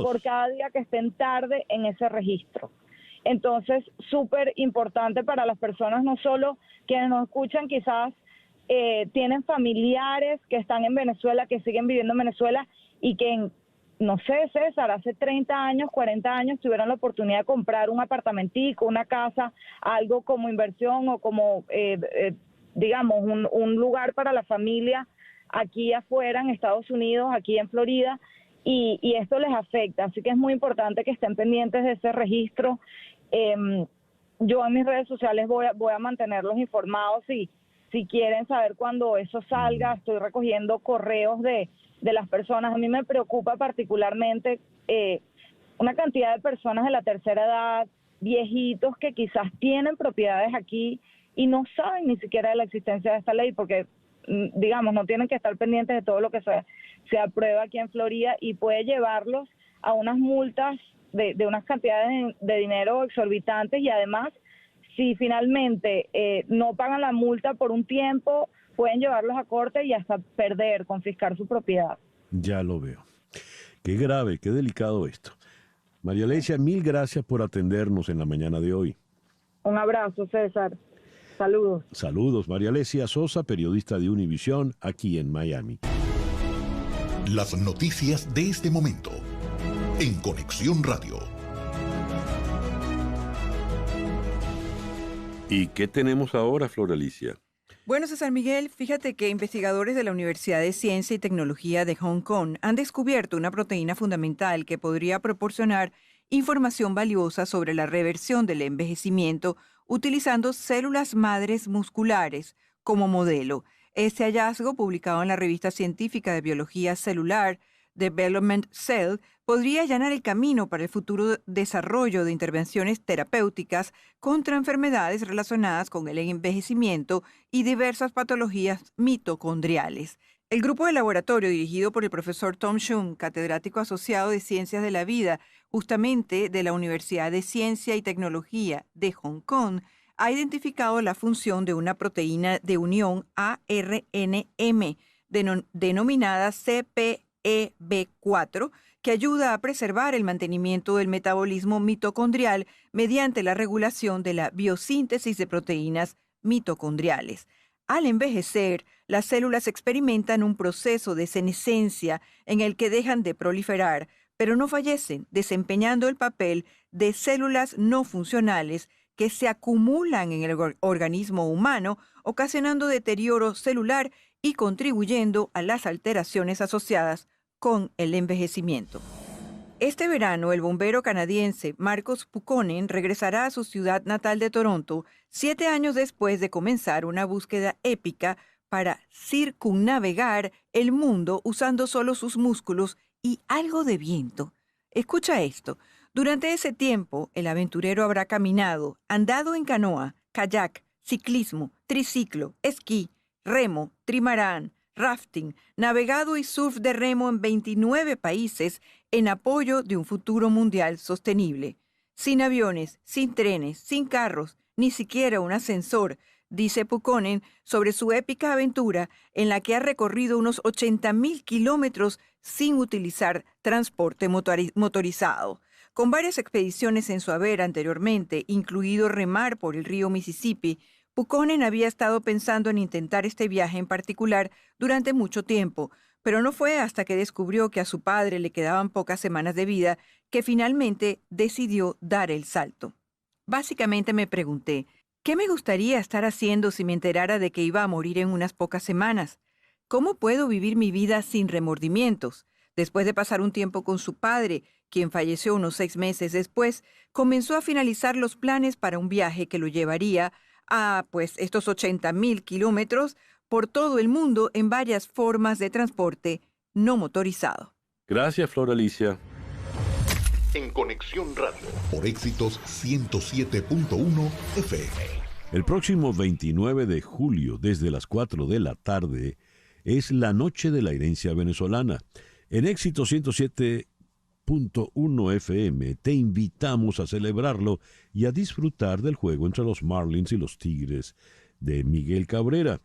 por cada día que estén tarde en ese registro. Entonces, súper importante para las personas, no solo quienes nos escuchan, quizás tienen familiares que están en Venezuela, que siguen viviendo en Venezuela y que, no sé, César, hace 30 años, 40 años tuvieron la oportunidad de comprar un apartamentico, una casa, algo como inversión o como, digamos, un lugar para la familia aquí afuera en Estados Unidos, aquí en Florida, y esto les afecta. Así que es muy importante que estén pendientes de ese registro. Yo en mis redes sociales voy a mantenerlos informados y si quieren saber cuándo eso salga, estoy recogiendo correos de las personas. A mí me preocupa particularmente una cantidad de personas de la tercera edad, viejitos que quizás tienen propiedades aquí y no saben ni siquiera de la existencia de esta ley porque, digamos, no tienen que estar pendientes de todo lo que se aprueba aquí en Florida y puede llevarlos a unas multas de unas cantidades de dinero exorbitantes y además, si finalmente no pagan la multa por un tiempo, pueden llevarlos a corte y hasta confiscar su propiedad.
Ya lo veo. Qué grave, qué delicado esto. María Alesia, mil gracias por atendernos en la mañana de hoy.
Un abrazo, César. Saludos.
Saludos, María Alesia Sosa, periodista de Univisión, aquí en Miami.
Las noticias de este momento en Conexión Radio.
¿Y qué tenemos ahora, Flor Alicia?
Bueno, César Miguel, fíjate que investigadores de la Universidad de Ciencia y Tecnología de Hong Kong han descubierto una proteína fundamental que podría proporcionar información valiosa sobre la reversión del envejecimiento utilizando células madres musculares como modelo. Este hallazgo, publicado en la revista científica de biología celular Development Cell, podría allanar el camino para el futuro desarrollo de intervenciones terapéuticas contra enfermedades relacionadas con el envejecimiento y diversas patologías mitocondriales. El grupo de laboratorio, dirigido por el profesor Tom Shum, catedrático asociado de Ciencias de la Vida, justamente de la Universidad de Ciencia y Tecnología de Hong Kong, ha identificado la función de una proteína de unión ARNM, denominada CPEB4, que ayuda a preservar el mantenimiento del metabolismo mitocondrial mediante la regulación de la biosíntesis de proteínas mitocondriales. Al envejecer, las células experimentan un proceso de senescencia en el que dejan de proliferar, pero no fallecen, desempeñando el papel de células no funcionales que se acumulan en el organismo humano, ocasionando deterioro celular y contribuyendo a las alteraciones asociadas con el envejecimiento. Este verano, el bombero canadiense Marcus Pukonen regresará a su ciudad natal de Toronto 7 años después de comenzar una búsqueda épica para circunnavegar el mundo usando solo sus músculos y algo de viento. Escucha esto. Durante ese tiempo, el aventurero habrá caminado, andado en canoa, kayak, ciclismo, triciclo, esquí, remo, trimarán, rafting, navegado y surf de remo en 29 países en apoyo de un futuro mundial sostenible. Sin aviones, sin trenes, sin carros, ni siquiera un ascensor, dice Pukonen sobre su épica aventura en la que ha recorrido unos 80,000 kilómetros sin utilizar transporte motorizado. Con varias expediciones en su haber anteriormente, incluido remar por el río Mississippi, Buchanan había estado pensando en intentar este viaje en particular durante mucho tiempo, pero no fue hasta que descubrió que a su padre le quedaban pocas semanas de vida que finalmente decidió dar el salto. Básicamente me pregunté, ¿qué me gustaría estar haciendo si me enterara de que iba a morir en unas pocas semanas? ¿Cómo puedo vivir mi vida sin remordimientos? Después de pasar un tiempo con su padre, quien falleció unos 6 meses después, comenzó a finalizar los planes para un viaje que lo llevaría a, estos 80,000 kilómetros por todo el mundo en varias formas de transporte no motorizado.
Gracias, Flor Alicia.
En Conexión Radio, por Éxitos 107.1 FM.
El próximo 29 de julio, desde las 4 de la tarde, es la Noche de la Herencia Venezolana. En Éxitos 107.1 FM te invitamos a celebrarlo y a disfrutar del juego entre los Marlins y los Tigres de Miguel Cabrera.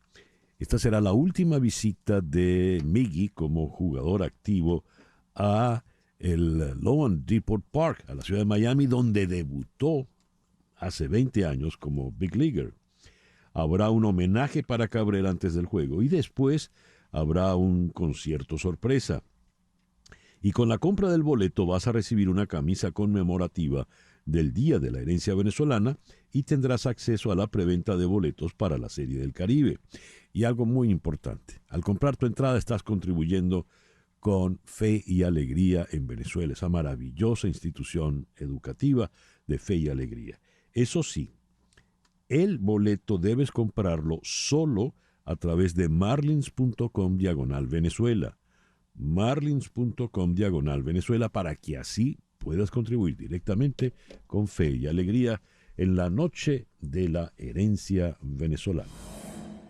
Esta será la última visita de Miggy como jugador activo a el Loan-Depot Park, a la ciudad de Miami, donde debutó hace 20 años como Big Leaguer. Habrá un homenaje para Cabrera antes del juego y después habrá un concierto sorpresa. Y con la compra del boleto vas a recibir una camisa conmemorativa del Día de la Herencia Venezolana y tendrás acceso a la preventa de boletos para la Serie del Caribe. Y algo muy importante, al comprar tu entrada estás contribuyendo con Fe y Alegría en Venezuela, esa maravillosa institución educativa de Fe y Alegría. Eso sí, el boleto debes comprarlo solo a través de marlins.com/Venezuela. marlins.com/Venezuela para que así puedas contribuir directamente con Fe y Alegría en la Noche de la Herencia Venezolana.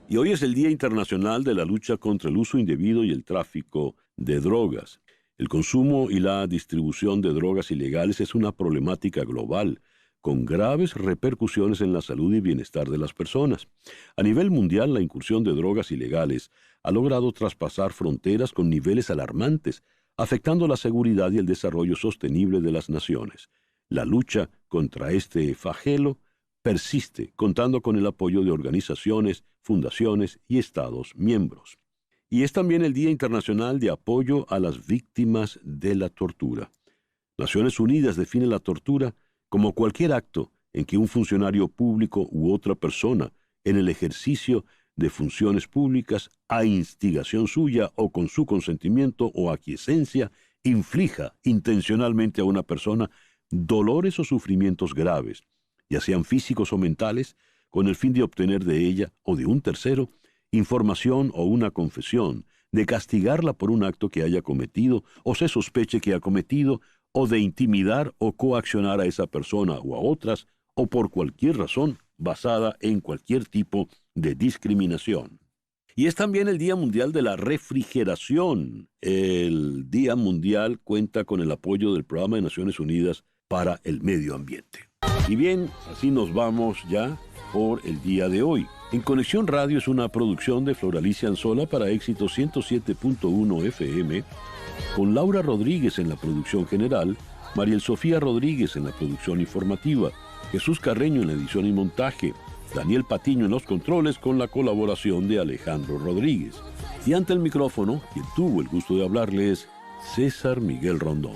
Y hoy es el Día Internacional de la Lucha contra el Uso Indebido y el Tráfico de Drogas. El consumo y la distribución de drogas ilegales es una problemática global, con graves repercusiones en la salud y bienestar de las personas. A nivel mundial, la incursión de drogas ilegales ha logrado traspasar fronteras con niveles alarmantes, afectando la seguridad y el desarrollo sostenible de las naciones. La lucha contra este flagelo persiste, contando con el apoyo de organizaciones, fundaciones y Estados miembros. Y es también el Día Internacional de Apoyo a las Víctimas de la Tortura. Naciones Unidas define la tortura como cualquier acto en que un funcionario público u otra persona, en el ejercicio de funciones públicas, a instigación suya o con su consentimiento o aquiescencia, inflija intencionalmente a una persona dolores o sufrimientos graves, ya sean físicos o mentales, con el fin de obtener de ella o de un tercero información o una confesión, de castigarla por un acto que haya cometido o se sospeche que ha cometido, o de intimidar o coaccionar a esa persona o a otras, o por cualquier razón basada en cualquier tipo de discriminación. Y es también el Día Mundial de la Refrigeración. El Día Mundial cuenta con el apoyo del Programa de Naciones Unidas para el Medio Ambiente. Y bien, así nos vamos ya por el día de hoy. En Conexión Radio es una producción de Flor Alicia Anzola para Éxito 107.1 FM, con Laura Rodríguez en la producción general, Mariel Sofía Rodríguez en la producción informativa, Jesús Carreño en la edición y montaje, Daniel Patiño en los controles con la colaboración de Alejandro Rodríguez. Y ante el micrófono, quien tuvo el gusto de hablarles, César Miguel Rondón.